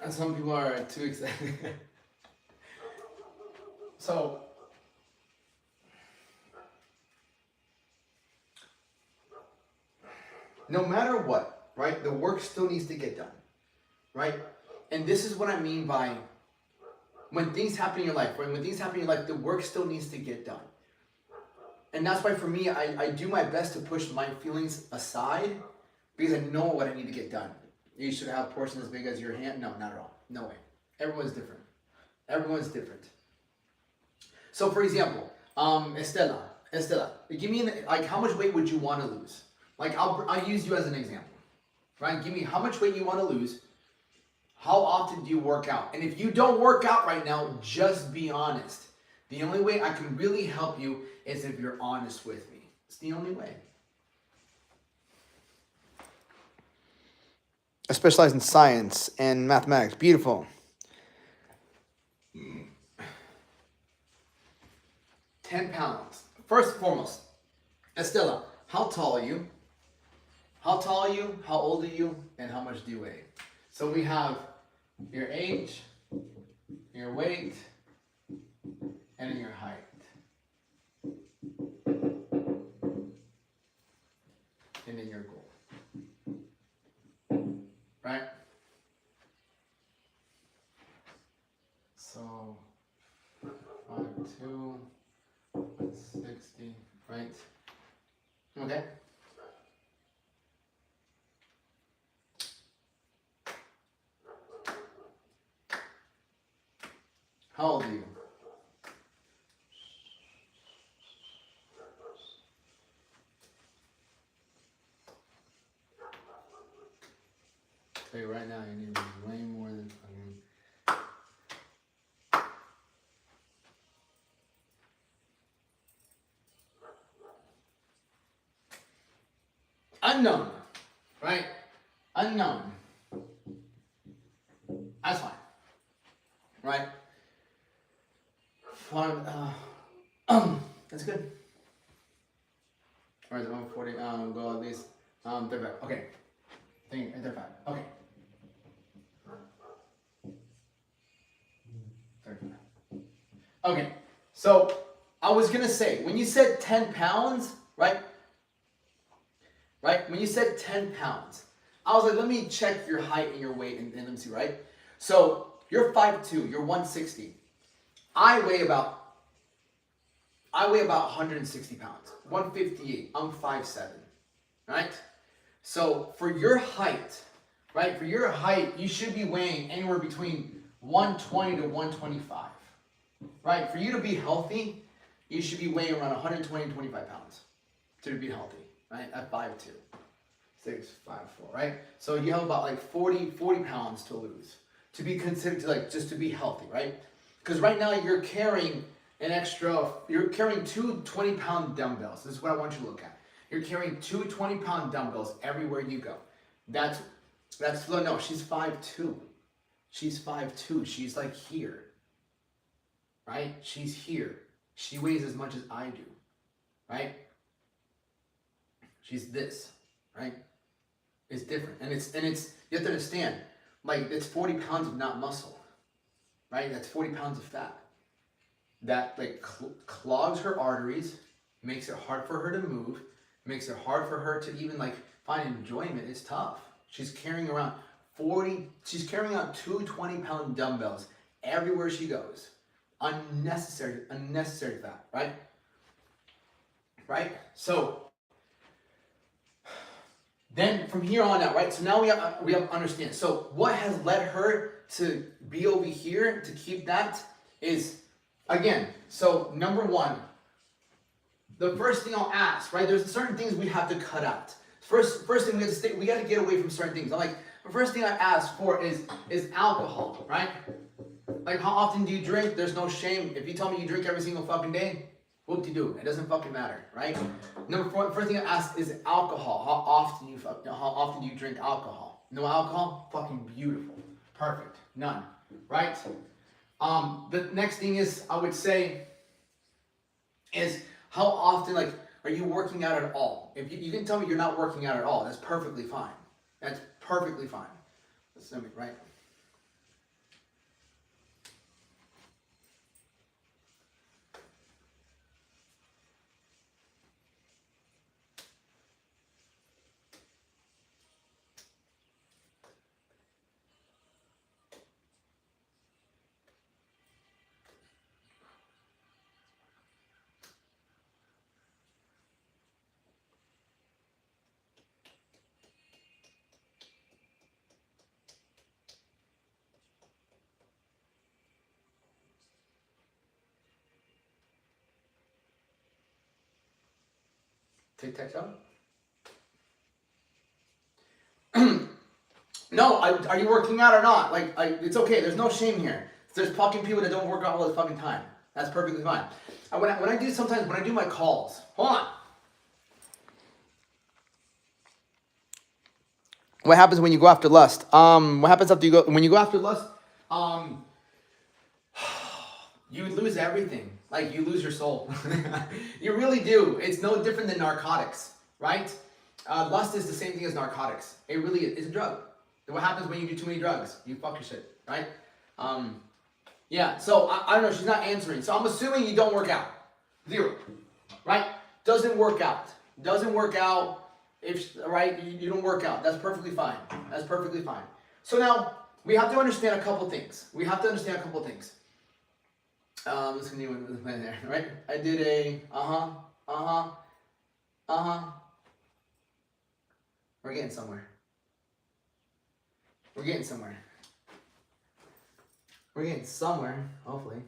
And some people are too excited. So, no matter what, right, the work still needs to get done, right? And this is what I mean by when things happen in your life, right? When things happen in your life, the work still needs to get done. And that's why for me, I do my best to push my feelings aside because I know what I need to get done. You should have portions as big as your hand. No, not at all. No way. Everyone's different. Everyone's different. So for example, Estela, give me how much weight would you want to lose? Like I'll use you as an example, right? Give me how much weight you want to lose. How often do you work out? And if you don't work out right now, just be honest. The only way I can really help you is if you're honest with me. It's the only way. I specialize in science and mathematics. Beautiful. 10 pounds. First and foremost, Estella, how tall are you? How tall are you? How old are you? And how much do you weigh? So we have your age, your weight, and your height. And then your goal. Right? So 5'2", 160, right? Okay. How old are you? Tell you right now, you need to be way more than fucking. Unknown, right? Unknown. That's fine, right? Fine. That's good. All right, 140. Go at least 35. Okay. 35. Okay. 35. Okay. So I was gonna say when you said 10 pounds, right? Right? When you said 10 pounds, I was like, let me check your height and your weight and let me see, right? So you're 5'2", you're 160. I weigh about 160 pounds, 158. I'm 5'7", right? So for your height, right? For your height, you should be weighing anywhere between 120 to 125, right? For you to be healthy, you should be weighing around 120 to 25 pounds to be healthy, right? At 5'2", 6'5", 4", right? So you have about like 40 pounds to lose to be considered to like just to be healthy, right? Because right now you're carrying two 20-pound dumbbells. This is what I want you to look at. You're carrying two 20-pound dumbbells everywhere you go. That's no, she's 5'2". She's 5'2". She's like here. Right? She's here. She weighs as much as I do. Right? She's this, right? It's different. And it's you have to understand, like it's 40 pounds of not muscle. Right? That's 40 pounds of fat. That like clogs her arteries, makes it hard for her to move, makes it hard for her to even like find enjoyment. It's tough. She's carrying around two 20-pound dumbbells everywhere she goes. Unnecessary fat, right? Right? So then from here on out, right? So now we have to understand. So what has led her to be over here to keep that is, again, so number one, the first thing I'll ask, right? There's certain things we have to cut out. First thing we got to get away from certain things. I'm like, the first thing I ask for is alcohol, right? Like, how often do you drink? There's no shame. If you tell me you drink every single fucking day, whoop-de-doo. It doesn't fucking matter, right? Number four, first thing I ask is alcohol. How often do you drink alcohol? No alcohol? Fucking beautiful. Perfect. None. Right? The next thing is, I would say, is how often, like, are you working out at all? If you can tell me you're not working out at all, that's perfectly fine. That's perfectly fine. That's something, right? Tic Tac Toe? No, are you working out or not? Like, it's okay. There's no shame here. There's fucking people that don't work out all the fucking time. That's perfectly fine. And when I do my calls, hold on. What happens when you go after lust? What happens when you go after lust? You lose everything. Like, you lose your soul. You really do. It's no different than narcotics, right? Lust is the same thing as narcotics. It really is. It's a drug. And what happens when you do too many drugs? You fuck your shit, right? Yeah, so I don't know. She's not answering. So I'm assuming you don't work out. 0, right? Doesn't work out. Doesn't work out. Right? You don't work out. That's perfectly fine. That's perfectly fine. So now, we have to understand a couple things. Let's continue with the plan there, right? I did a, We're getting somewhere. We're getting somewhere, hopefully.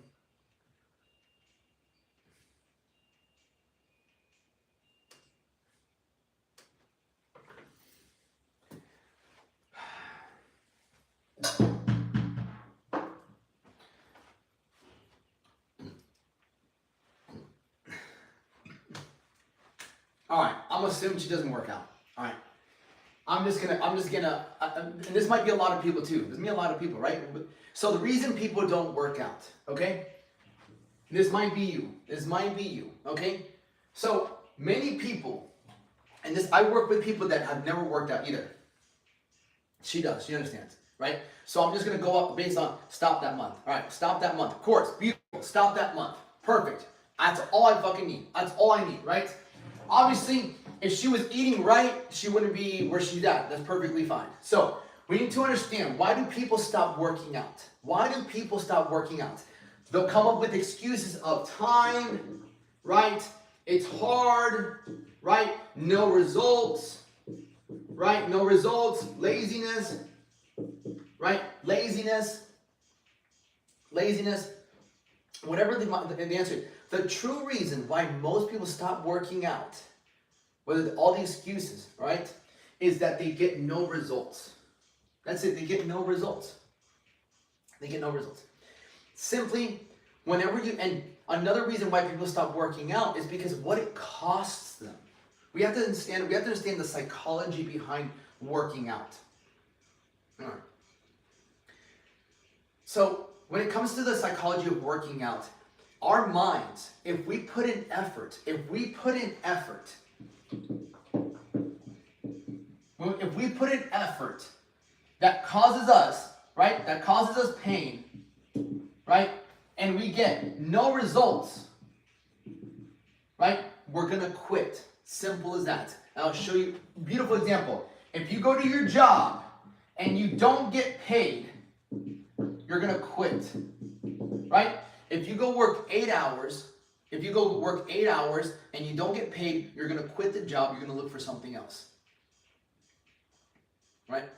All right, I'm assuming she doesn't work out. All right, I'm just gonna, and this might be a lot of people too. There's me a lot of people, right? So the reason people don't work out, okay? This might be you, okay? So many people, and I work with people that have never worked out either. She understands, right? So I'm just gonna go up based on stop that month. All right, stop that month. Of course, beautiful, stop that month. Perfect. That's all I fucking need. That's all I need, right? Obviously, if she was eating right, she wouldn't be where she's at. That's perfectly fine. So we need to understand, why do people stop working out? They'll come up with excuses of time, right? It's hard, right? No results, right? No results. Laziness, right? Laziness. Whatever the answer is. The true reason why most people stop working out, whether all the excuses, right, is that they get no results. That's it. They get no results. Simply, and another reason why people stop working out is because what it costs them. We have to understand the psychology behind working out. All right. So when it comes to the psychology of working out, our minds, if we put in effort, that causes us, right? That causes us pain, right? And we get no results, right? We're gonna quit. Simple as that. And I'll show you a beautiful example. If you go to your job and you don't get paid, you're gonna quit, right? If you go work 8 hours, and you don't get paid, you're gonna quit the job, you're gonna look for something else. Right?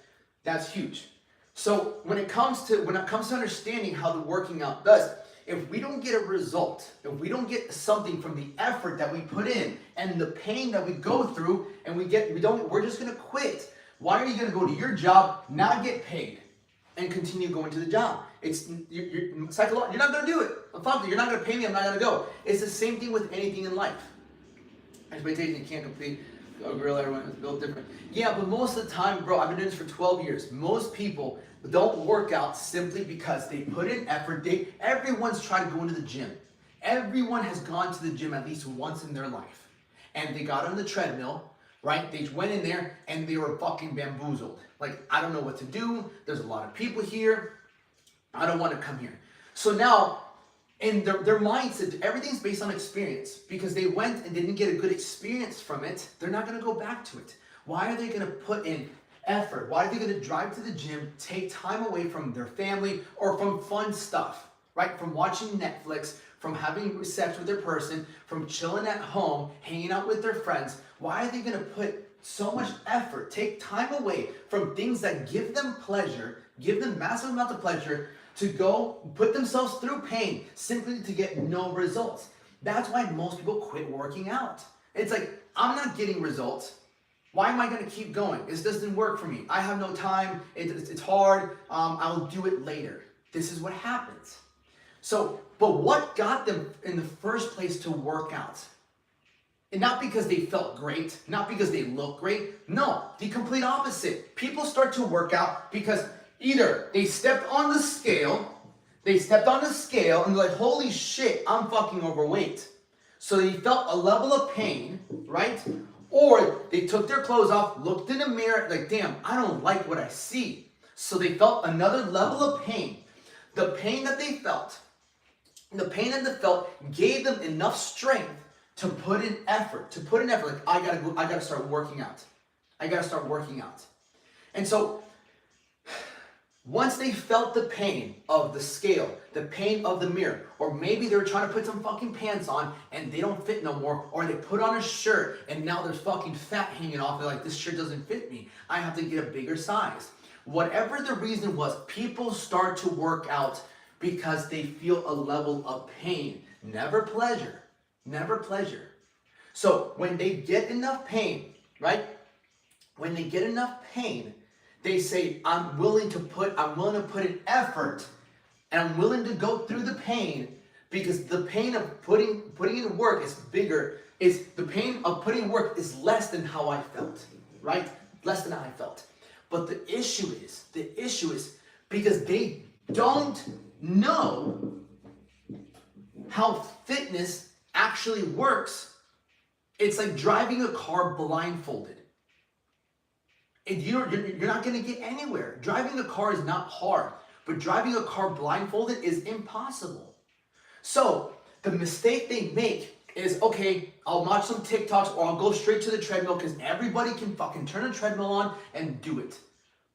That's huge. So when it comes to understanding how the working out does, if we don't get a result, if we don't get something from the effort that we put in and the pain that we go through, and we're just gonna quit. Why are you gonna go to your job, not get paid, and continue going to the job? You're not going to do it. You're not going to pay me, I'm not going to go. It's the same thing with anything in life. Expectation you can't complete. A gorilla, everyone is built different. Yeah, but most of the time, bro, I've been doing this for 12 years. Most people don't work out simply because they put in effort. Everyone's tried to go into the gym. Everyone has gone to the gym at least once in their life. And they got on the treadmill, right? They went in there and they were fucking bamboozled. Like, I don't know what to do. There's a lot of people here. I don't want to come here. So now, in their mindset, everything's based on experience. Because they went and didn't get a good experience from it, they're not going to go back to it. Why are they going to put in effort? Why are they going to drive to the gym, take time away from their family or from fun stuff, right? From watching Netflix, from having sex with their person, from chilling at home, hanging out with their friends. Why are they going to put so much effort, take time away from things that give them pleasure, give them massive amounts of pleasure, to go put themselves through pain simply to get no results? That's why most people quit working out. It's like, I'm not getting results. Why am I going to keep going? This doesn't work for me. I have no time. It's hard. I'll do it later. This is what happens. So, but what got them in the first place to work out? And not because they felt great, not because they looked great. No, the complete opposite. People start to work out because either they stepped on the scale, and they're like, holy shit, I'm fucking overweight. So they felt a level of pain, right? Or they took their clothes off, looked in the mirror, like, damn, I don't like what I see. So they felt another level of pain. The pain that they felt gave them enough strength to put in effort. Like, I gotta start working out. And so once they felt the pain of the scale, the pain of the mirror, or maybe they were trying to put some fucking pants on and they don't fit no more, or they put on a shirt and now there's fucking fat hanging off, they're like, this shirt doesn't fit me, I have to get a bigger size. Whatever the reason was, people start to work out because they feel a level of pain, never pleasure. So when they get enough pain, right? They say, I'm willing to put in effort, and I'm willing to go through the pain, because the pain of putting in work is bigger. The pain of putting work is less than how I felt, right? Less than how I felt. But the issue is because they don't know how fitness actually works. It's like driving a car blindfolded. And you're not going to get anywhere. Driving a car is not hard, but driving a car blindfolded is impossible. So the mistake they make is, okay, I'll watch some TikToks or I'll go straight to the treadmill because everybody can fucking turn a treadmill on and do it.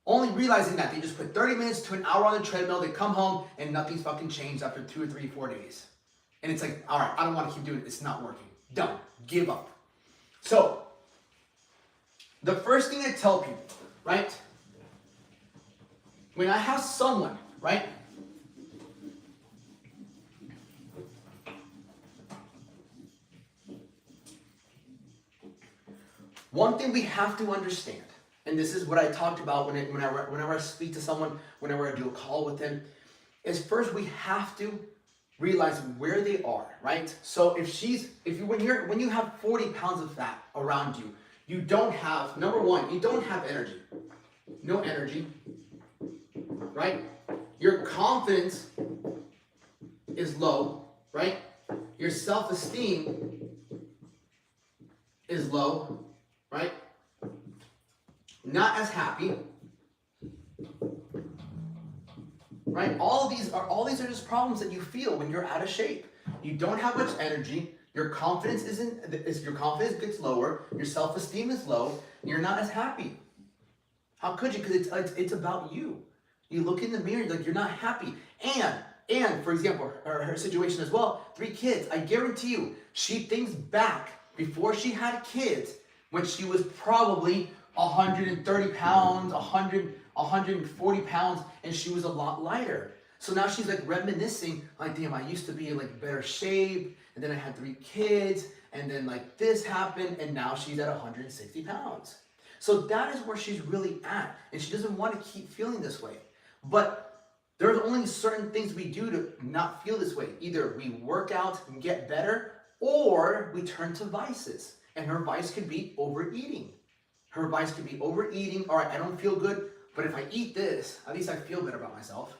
Only realizing that they just put 30 minutes to an hour on the treadmill, they come home and nothing's fucking changed after 2 or 3, 4 days. And it's like, all right, I don't want to keep doing it. It's not working. Done. Give up. So the first thing I tell people, right? When I have someone, right? One thing we have to understand, and this is what I talked about whenever I speak to someone, whenever I do a call with them, is first we have to realize where they are, right? So when you have 40 pounds of fat around you, you don't have, number one, you don't have energy. No energy, right? Your confidence is low, right? Your self-esteem is low, right? Not as happy, right? All these are just problems that you feel when you're out of shape. You don't have much energy. Your confidence gets lower. Your self-esteem is low. You're not as happy. How could you? Because it's about you. You look in the mirror, like, you're not happy. And for example, her situation as well, 3 kids. I guarantee you, she thinks back before she had kids, when she was probably 130 pounds, 140 pounds, and she was a lot lighter. So now she's like reminiscing, like, damn, I used to be in like better shape, and then I had 3 kids, and then like this happened, and now she's at 160 pounds. So that is where she's really at, and she doesn't want to keep feeling this way. But there's only certain things we do to not feel this way. Either we work out and get better, or we turn to vices. And her vice could be overeating. All right, I don't feel good, but if I eat this, at least I feel better about myself.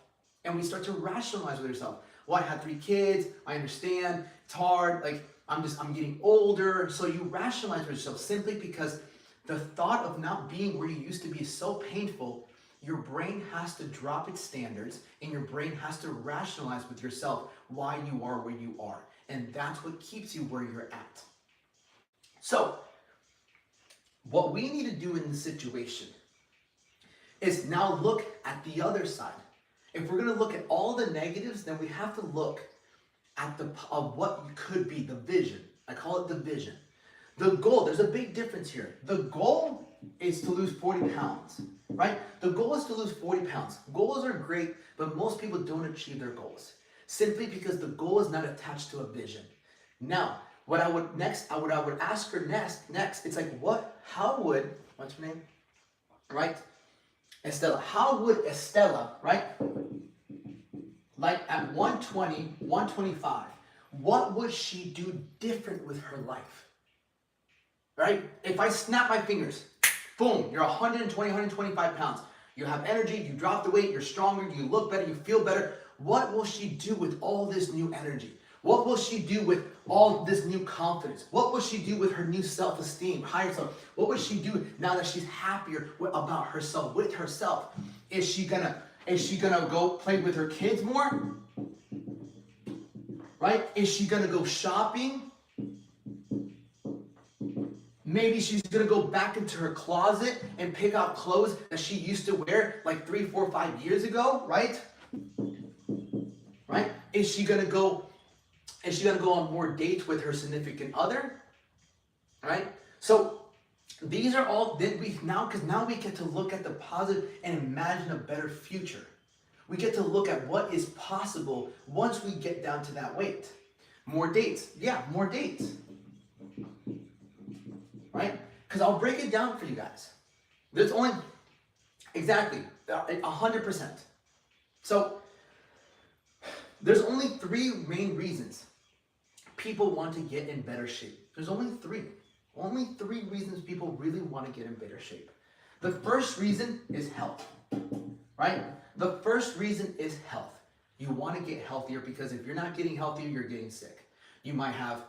And we start to rationalize with yourself. Well, I had 3 kids, I understand, it's hard, like, I'm getting older. So you rationalize with yourself simply because the thought of not being where you used to be is so painful. Your brain has to drop its standards, and your brain has to rationalize with yourself why you are where you are. And that's what keeps you where you're at. So what we need to do in this situation is now look at the other side. If we're going to look at all the negatives, then we have to look at what could be the vision. I call it the vision. The goal, there's a big difference here. The goal is to lose 40 pounds, right? The goal is to lose 40 pounds. Goals are great, but most people don't achieve their goals simply because the goal is not attached to a vision. Now, what I would ask her next, it's like, what's her name? Right? Estella. How would Estella, right? like at 120, 125, what would she do different with her life? Right? If I snap my fingers, boom, you're 120, 125 pounds. You have energy, you drop the weight, you're stronger, you look better, you feel better. What will she do with all this new energy? What will she do with all this new confidence? What will she do with her new self-esteem, higher self? What will she do now that she's happier about herself, with herself? Is she gonna go play with her kids more? Right? Is she gonna go shopping? Maybe she's gonna go back into her closet and pick out clothes that she used to wear like 3, 4, 5 years ago, right? Right? Is she gonna go on more dates with her significant other? Right? So these are all because now we get to look at the positive and imagine a better future. We get to look at what is possible once we get down to that weight. More dates. Yeah, more dates. Right? Because I'll break it down for you guys. There's only, exactly, 100%. So, there's only 3 main reasons people want to get in better shape. There's only 3. Only 3 reasons people really want to get in better shape. The first reason is health. Right? The first reason is health. You want to get healthier because if you're not getting healthier, you're getting sick. You might have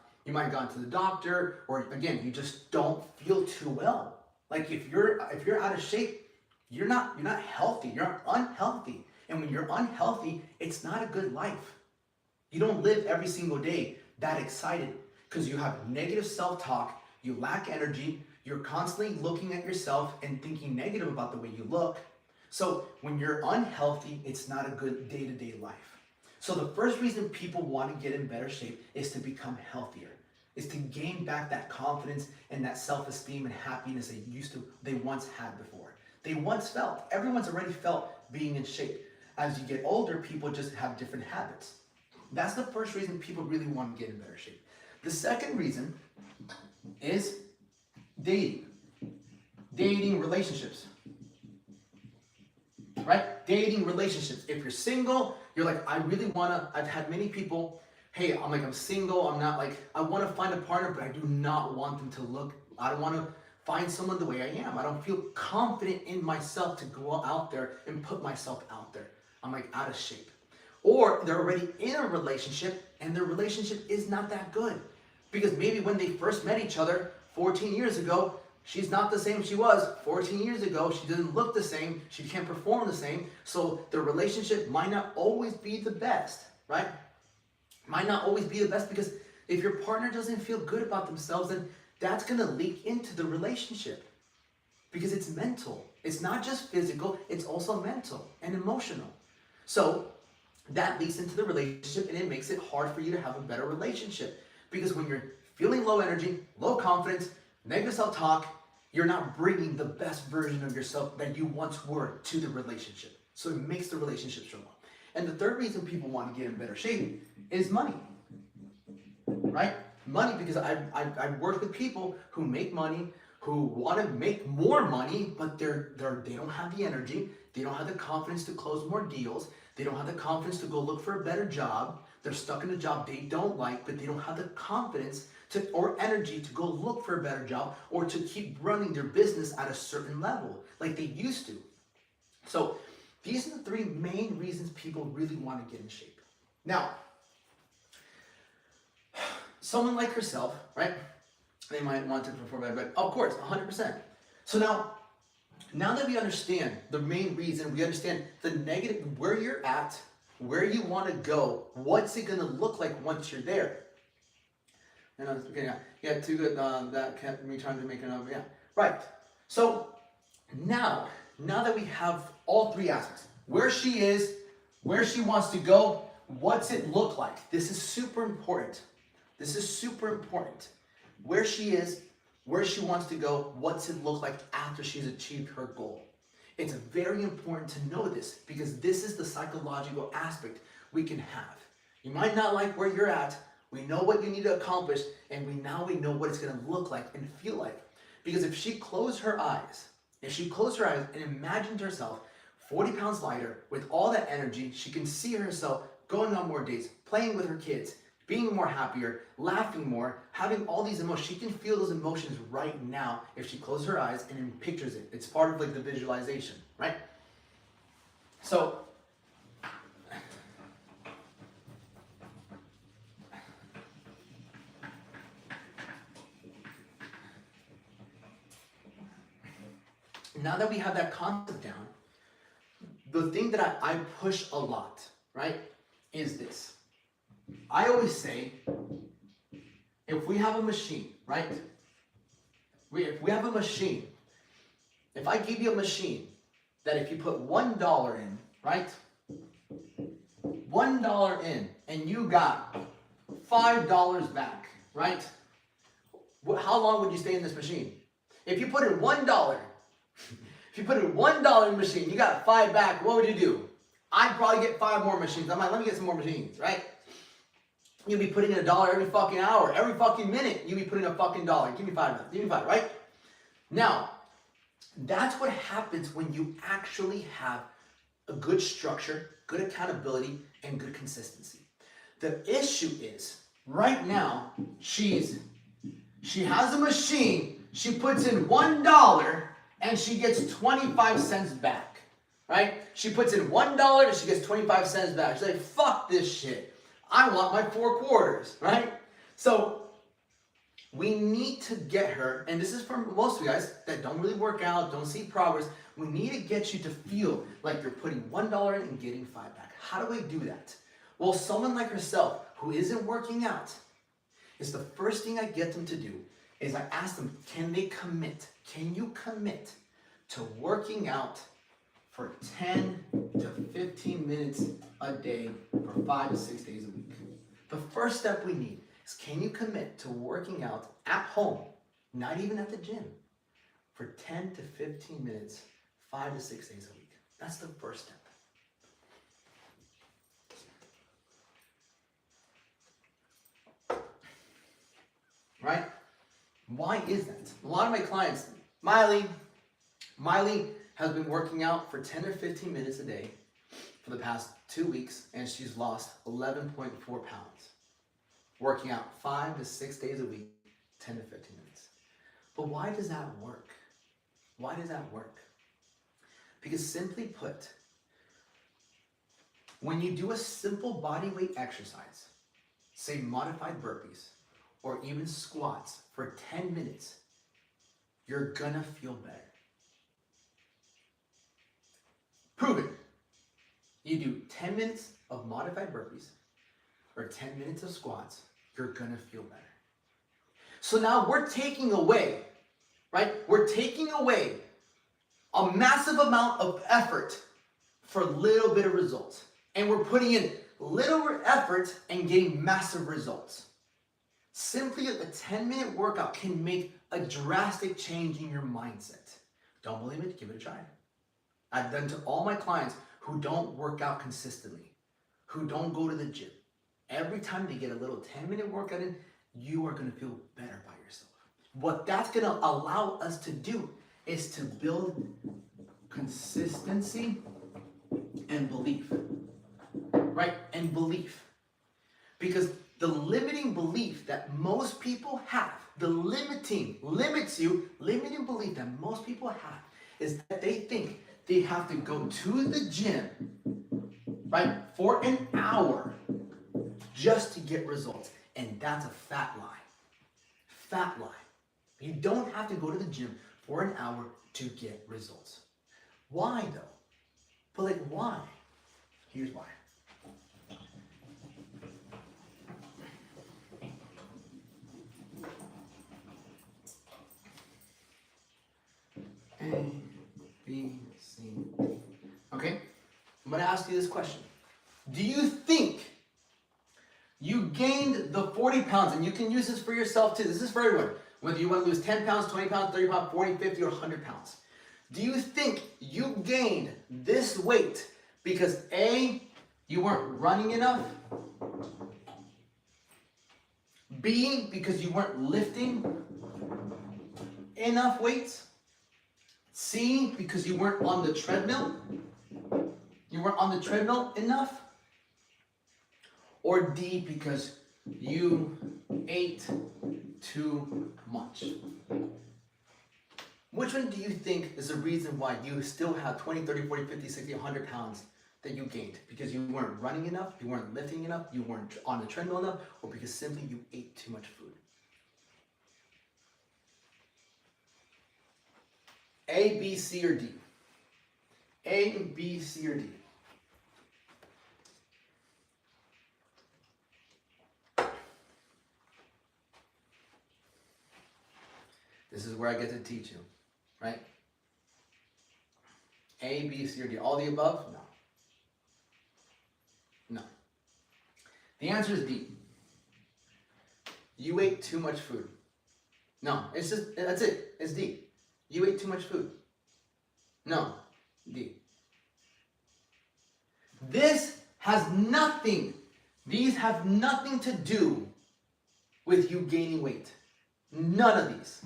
gone to the doctor, or again, you just don't feel too well. Like if you're out of shape, you're not healthy. You're unhealthy. And when you're unhealthy, it's not a good life. You don't live every single day that excited because you have negative self-talk, you lack energy, you're constantly looking at yourself and thinking negative about the way you look. So when you're unhealthy, it's not a good day-to-day life. So the first reason people want to get in better shape is to become healthier, is to gain back that confidence and that self-esteem and happiness they once had before. They once felt. Everyone's already felt being in shape. As you get older, people just have different habits. That's the first reason people really want to get in better shape. The second reason is dating. Dating relationships. Right? Dating relationships. If you're single, you're like, I've had many people, hey, I'm single, I want to find a partner, but I do not want them to I don't want to find someone the way I am. I don't feel confident in myself to go out there and put myself out there. I'm out of shape. Or they're already in a relationship and their relationship is not that good. Because maybe when they first met each other 14 years ago, she's not the same she was 14 years ago. She doesn't look the same. She can't perform the same. So the relationship might not always be the best, right? Might not always be the best because if your partner doesn't feel good about themselves, then that's going to leak into the relationship because it's mental. It's not just physical, it's also mental and emotional. So that leaks into the relationship and it makes it hard for you to have a better relationship because when you're feeling low energy, low confidence, negative self-talk, you're not bringing the best version of yourself that you once were to the relationship. So it makes the relationship stronger. And the third reason people want to get in better shape is money, right? Money, because I've worked with people who make money, who want to make more money, but they don't have the energy, they don't have the confidence to close more deals, they don't have the confidence to go look for a better job, they're stuck in a job they don't like, but they don't have the confidence or energy to go look for a better job or to keep running their business at a certain level like they used to. So these are the 3 main reasons people really want to get in shape. Now, someone like herself, right? They might want to perform better, but of course, 100%. So now that we understand the main reason, we understand the negative, where you're at, where you want to go, what's it going to look like once you're there. And okay, yeah, too good. That kept me trying to make another. Yeah, right. So now that we have all 3 aspects, where she is, where she wants to go, what's it look like? This is super important. This is super important. Where she is, where she wants to go, what's it look like after she's achieved her goal. It's very important to know this because this is the psychological aspect we can have. You might not like where you're at. We know what you need to accomplish, and we know what it's going to look like and feel like. Because if she closed her eyes and imagined herself 40 pounds lighter with all that energy, she can see herself going on more dates, playing with her kids, being more happier, laughing more, having all these emotions. She can feel those emotions right now if she closes her eyes and then pictures it. It's part of like the visualization, right? So, now that we have that concept down, the thing that I push a lot, right, is this. I always say, if we have a machine, right? If we have a machine, if I give you a machine that if you put $1 in, right? $1 in, and you got $5 back, right? How long would you stay in this machine? If you put in $1, if you put in $1 in the machine, you got 5 back, what would you do? I'd probably get 5 more machines. I'm like, let me get some more machines, right? You'll be putting in $1 every fucking hour, every fucking minute. You'll be putting a fucking $1. Give me 5, give me 5, right? Now, that's what happens when you actually have a good structure, good accountability, and good consistency. The issue is, right now, she has a machine, she puts in $1, and she gets 25 cents back, right? She puts in $1 and she gets 25 cents back. She's like, fuck this shit. I want my 4 quarters, right? So we need to get her, and this is for most of you guys that don't really work out, don't see progress, we need to get you to feel like you're putting $1 in and getting 5 back. How do I do that? Well, someone like herself who isn't working out, is the first thing I get them to do is I ask them, can they commit? Can you commit to working out for 10 to 15 minutes a day for 5 to 6 days a week? The first step we need is, can you commit to working out at home, not even at the gym, for 10 to 15 minutes, 5 to 6 days a week? That's the first step. Right? Why is that? A lot of my clients, Miley has been working out for 10 or 15 minutes a day for the past 2 weeks, and she's lost 11.4 pounds. Working out 5 to 6 days a week, 10 to 15 minutes. But why does that work? Why does that work? Because simply put, when you do a simple body weight exercise, say modified burpees, or even squats for 10 minutes, you're gonna feel better. Proven. You do 10 minutes of modified burpees or 10 minutes of squats, you're gonna feel better. So now we're taking away, right? We're taking away a massive amount of effort for a little bit of results. And we're putting in little effort and getting massive results. Simply a 10-minute workout can make a drastic change in your mindset. Don't believe it? Give it a try. I've done to all my clients who don't work out consistently, who don't go to the gym. Every time they get a little 10-minute workout in, you are going to feel better by yourself. What that's going to allow us to do is to build consistency and belief, right? And belief. Because the limiting belief that most people have, the limiting belief that most people have is that they think they have to go to the gym, right, for an hour just to get results. And that's a fat lie. Fat lie. You don't have to go to the gym for an hour to get results. Why though? But like, why? Here's why. A, B, C, D. Okay? I'm going to ask you this question. Do you think you gained the 40 pounds, and you can use this for yourself too, this is for everyone, whether you want to lose 10 pounds, 20 pounds, 30 pounds, 40, 50, or 100 pounds. Do you think you gained this weight because A, you weren't running enough, B, because you weren't lifting enough weights, C, because you weren't on the treadmill? You weren't on the treadmill enough? Or D, because you ate too much? Which one do you think is the reason why you still have 20, 30, 40, 50, 60, 100 pounds that you gained? Because you weren't running enough, you weren't lifting enough, you weren't on the treadmill enough, or because simply you ate too much food? A, B, C, or D? A, B, C, or D? This is where I get to teach you, right? A, B, C, or D. All the above? No. No. The answer is D. You ate too much food. No, it's just, that's it. It's D. You ate too much food. No, D. This has nothing, these have nothing to do with you gaining weight. None of these.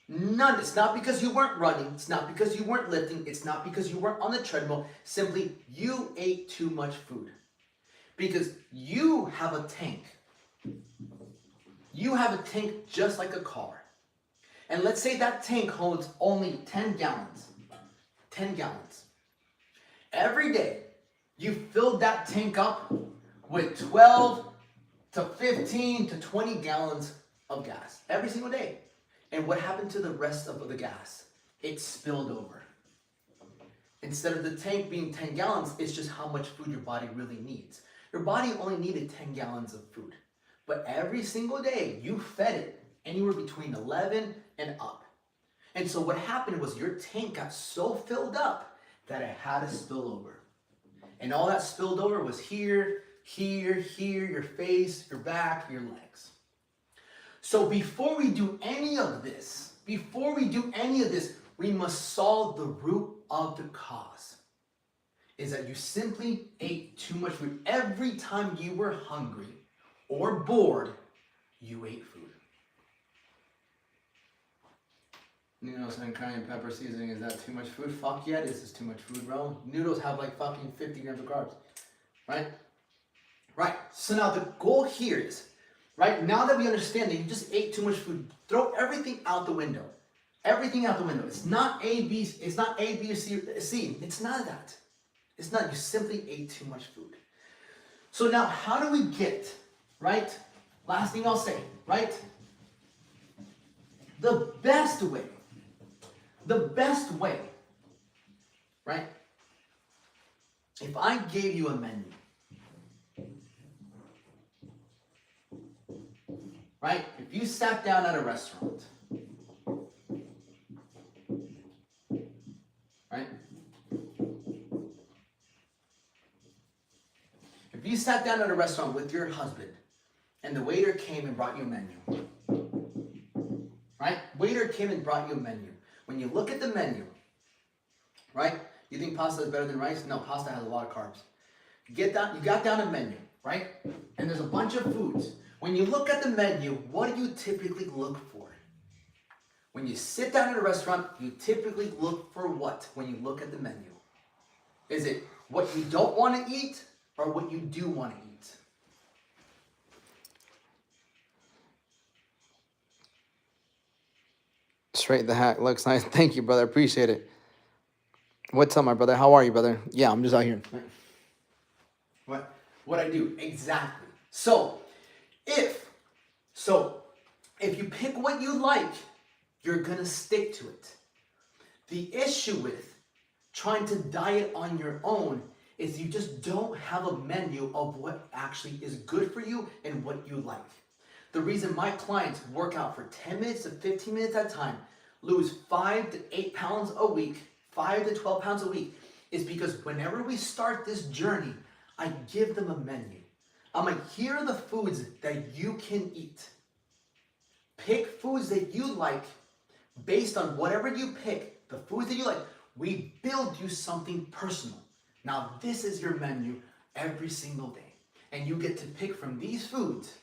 None. It's not because you weren't running. It's not because you weren't lifting. It's not because you weren't on the treadmill. Simply, you ate too much food. Because you have a tank. You have a tank just like a car. And let's say that tank holds only 10 gallons. 10 gallons. Every day, you filled that tank up with 12 to 15 to 20 gallons of gas. Every single day. And what happened to the rest of the gas? It spilled over. Instead of the tank being 10 gallons, it's just how much food your body really needs. Your body only needed 10 gallons of food. But every single day, you fed it anywhere between 11 and up. And so what happened was your tank got so filled up that it had to spill over. And all that spilled over was here, here, here, your face, your back, your legs. So before we do any of this, we must solve the root of the cause. Is that you simply ate too much food. Every time you were hungry or bored, you ate food. Noodles and cayenne pepper seasoning, is that too much food? Fuck yeah, this is too much food, bro. Noodles have like fucking 50 grams of carbs, right? Right, so now the goal here is, right, now that we understand that you just ate too much food, throw everything out the window. Everything out the window. It's not A, B, it's not A, B, or C. It's none of that. It's not, you simply ate too much food. So now how do we get, right, last thing I'll say, right, the best way, right, if I gave you a menu, right, if you sat down at a restaurant, right, if you sat down at a restaurant with your husband and the waiter came and brought you a menu, right, waiter came and brought you a menu. When you look at the menu, right, you think pasta is better than rice? No, pasta has a lot of carbs. You got down a menu, right, and there's a bunch of foods. When you look at the menu, what do you typically look for? When you sit down at a restaurant, you typically look for what when you look at the menu? Is it what you don't want to eat or what you do want to eat? Straight the hack. Looks nice. Thank you, brother. Appreciate it. What's up, my brother? How are you, brother? Yeah, I'm just out here. What I do? Exactly. So if you pick what you like, you're going to stick to it. The issue with trying to diet on your own is you just don't have a menu of what actually is good for you and what you like. The reason my clients work out for 10 minutes to 15 minutes at a time, lose 5 to 8 pounds a week, 5 to 12 pounds a week, is because whenever we start this journey, I give them a menu. I'm like, here are the foods that you can eat. Pick foods that you like based on whatever you pick, the foods that you like. We build you something personal. Now, this is your menu every single day. And you get to pick from these foods.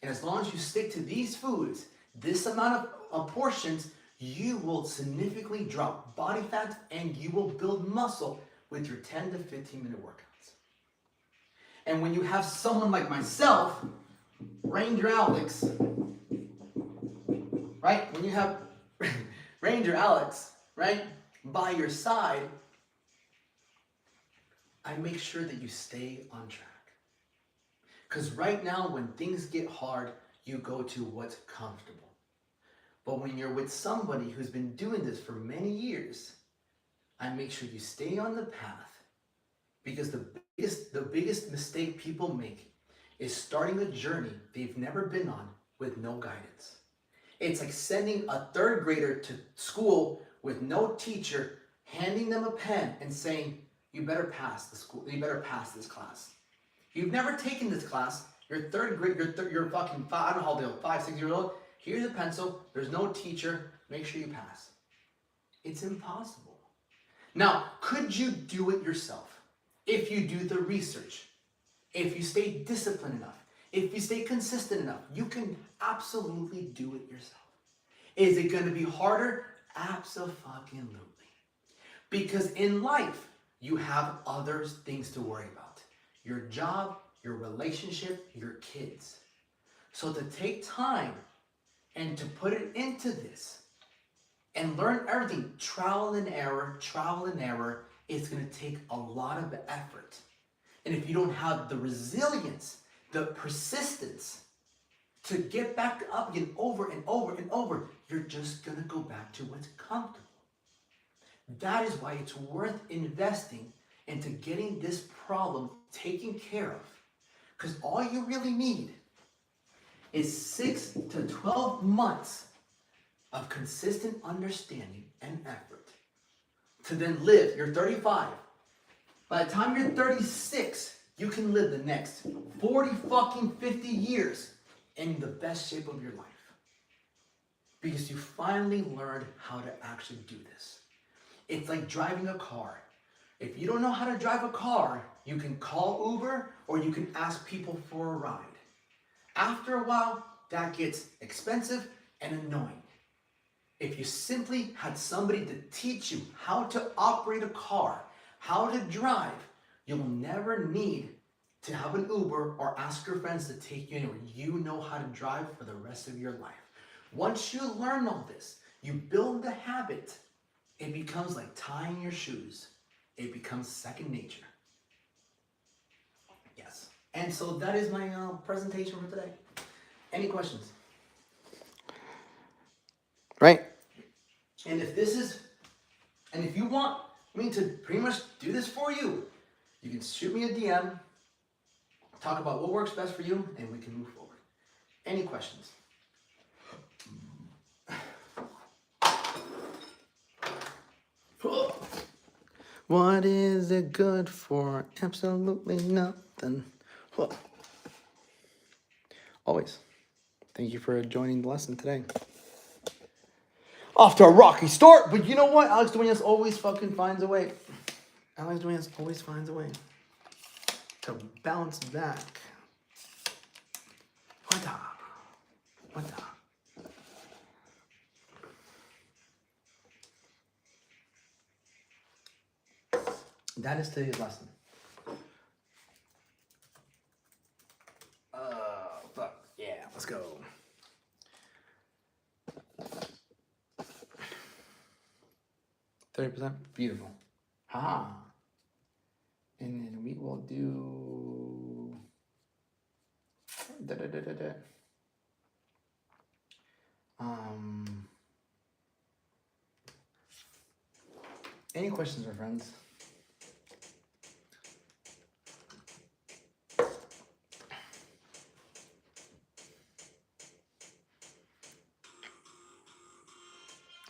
And as long as you stick to these foods, this amount of portions, you will significantly drop body fat and you will build muscle with your 10 to 15 minute workouts. And when you have someone like myself, Ranger Alex, right? When you have Ranger Alex, right, by your side, I make sure that you stay on track. Because right now, when things get hard, you go to what's comfortable. But when you're with somebody who's been doing this for many years, I make sure you stay on the path. Because the biggest mistake people make is starting a journey they've never been on with no guidance. It's like sending a third grader to school with no teacher, handing them a pen and saying, you better pass the school, you better pass this class. You've never taken this class, you're third grade, you're fucking, I don't know how old, 5, 6 years old. Here's a pencil, there's no teacher, make sure you pass. It's impossible. Now, could you do it yourself? If you do the research, if you stay disciplined enough, if you stay consistent enough, you can absolutely do it yourself. Is it going to be harder? Absolutely. Because in life, you have other things to worry about. Your job, your relationship, your kids. So to take time and to put it into this and learn everything, trial and error, it's going to take a lot of effort. And if you don't have the resilience, the persistence to get back up again over and over and over, you're just going to go back to what's comfortable. That is why it's worth investing into getting this problem taken care of. Because all you really need is 6 to 12 months of consistent understanding and effort to then live. You're 35. By the time you're 36, you can live the next 40 fucking 50 years in the best shape of your life. Because you finally learned how to actually do this. It's like driving a car. If you don't know how to drive a car, you can call Uber or you can ask people for a ride. After a while, that gets expensive and annoying. If you simply had somebody to teach you how to operate a car, how to drive, you'll never need to have an Uber or ask your friends to take you anywhere. You know how to drive for the rest of your life. Once you learn all this, you build the habit. It becomes like tying your shoes. It becomes second nature. Yes. And so that is my presentation for today. Any questions? Right. And if you want me to pretty much do this for you, you can shoot me a DM, talk about what works best for you, and we can move forward. Any questions? What is it good for? Absolutely nothing. Always. Thank you for joining the lesson today. Off to a rocky start, but you know what? Alex Duenas always fucking finds a way. Alex Duenas always finds a way to bounce back. What the? That is today's lesson. Fuck. Yeah, let's go. %? Beautiful. Ha. And then we will do... Any questions, my friends?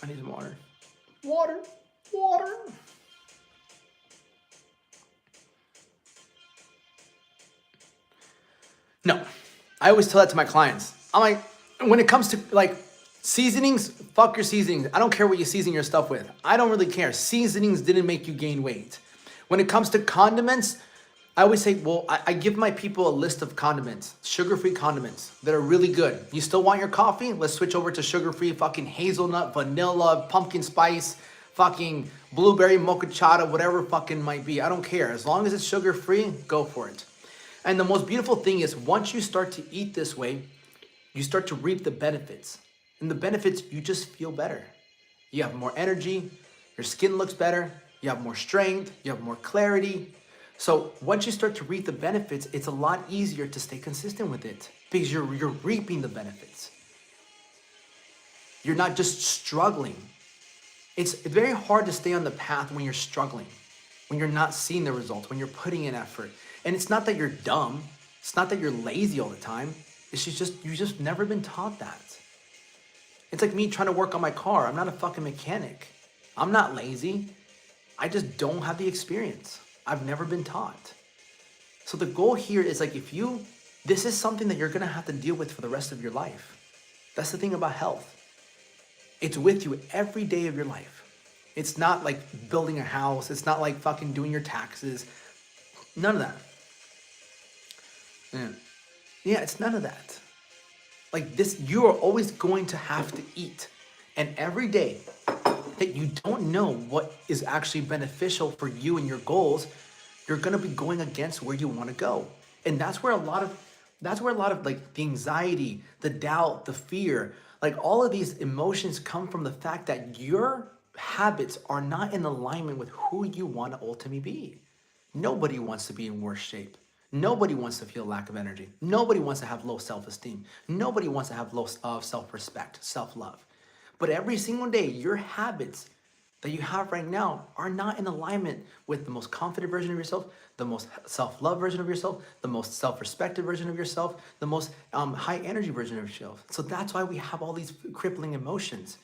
I need some water. Water. No, I always tell that to my clients. I'm like, when it comes to like seasonings, fuck your seasonings. I don't care what you season your stuff with. I don't really care. Seasonings didn't make you gain weight. When it comes to condiments, I always say, well, I give my people a list of condiments, sugar-free condiments that are really good. You still want your coffee? Let's switch over to sugar-free fucking hazelnut, vanilla, pumpkin spice, fucking blueberry mochachata, whatever fucking might be. I don't care. As long as it's sugar-free, go for it. And the most beautiful thing is once you start to eat this way, you start to reap the benefits. And the benefits, you just feel better. You have more energy, your skin looks better, you have more strength, you have more clarity. So once you start to reap the benefits, it's a lot easier to stay consistent with it because you're reaping the benefits. You're not just struggling. It's very hard to stay on the path when you're struggling, when you're not seeing the results, when you're putting in effort. And it's not that you're dumb. It's not that you're lazy all the time. It's just, you've just never been taught that. It's like me trying to work on my car. I'm not a fucking mechanic. I'm not lazy. I just don't have the experience. I've never been taught. So the goal here is like, this is something that you're gonna have to deal with for the rest of your life. That's the thing about health. It's with you every day of your life. It's not like building a house. It's not like fucking doing your taxes. None of that. Yeah, it's none of that. Like this, you are always going to have to eat. And every day that you don't know what is actually beneficial for you and your goals, you're gonna be going against where you want to go. And that's where a lot of like the anxiety, the doubt, the fear, like all of these emotions come from the fact that your habits are not in alignment with who you want to ultimately be. Nobody wants to be in worse shape. Nobody wants to feel lack of energy. Nobody wants to have low self-esteem. Nobody wants to have low self-respect, self-love. But every single day, your habits that you have right now are not in alignment with the most confident version of yourself, the most self-love version of yourself, the most self-respected version of yourself, the most high energy version of yourself. So that's why we have all these crippling emotions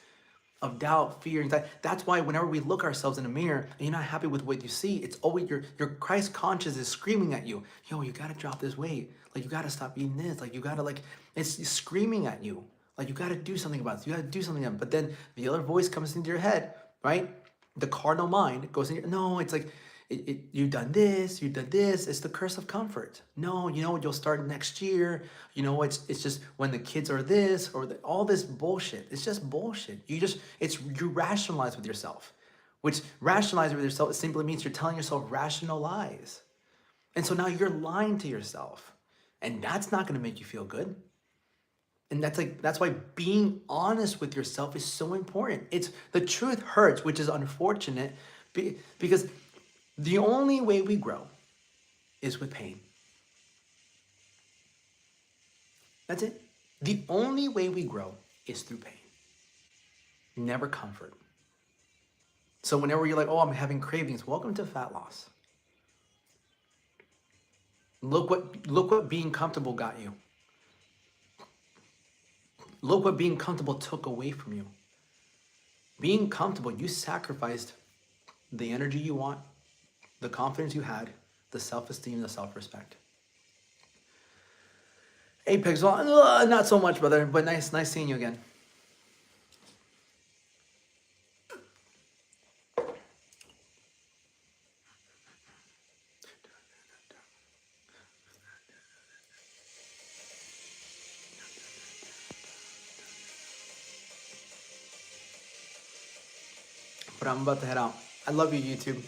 of doubt, fear, anxiety. That's why whenever we look ourselves in the mirror and you're not happy with what you see, it's always your Christ conscious is screaming at you, yo, you gotta drop this weight. Like you gotta stop eating this. Like you gotta it's screaming at you. Like you gotta do something about this. You gotta do something about it. But then the other voice comes into your head, right? The carnal mind goes in your, no, it's like, you've done this, it's the curse of comfort. No, you know what, you'll start next year. You know, it's just when the kids are this or all this bullshit. It's just bullshit. You rationalize with yourself, which rationalizing with yourself simply means you're telling yourself rational lies. And so now you're lying to yourself and that's not gonna make you feel good. And that's why being honest with yourself is so important. It's the truth hurts, which is unfortunate because the only way we grow is with pain. That's it. The only way we grow is through pain, never comfort. So whenever you're like, oh, I'm having cravings, welcome to fat loss. Look what being comfortable got you. Look what being comfortable took away from you. Being comfortable, you sacrificed the energy you want, the confidence you had, the self-esteem, the self-respect. Apex, well, not so much, brother, but nice seeing you again. But I'm about to head out. I love you, YouTube.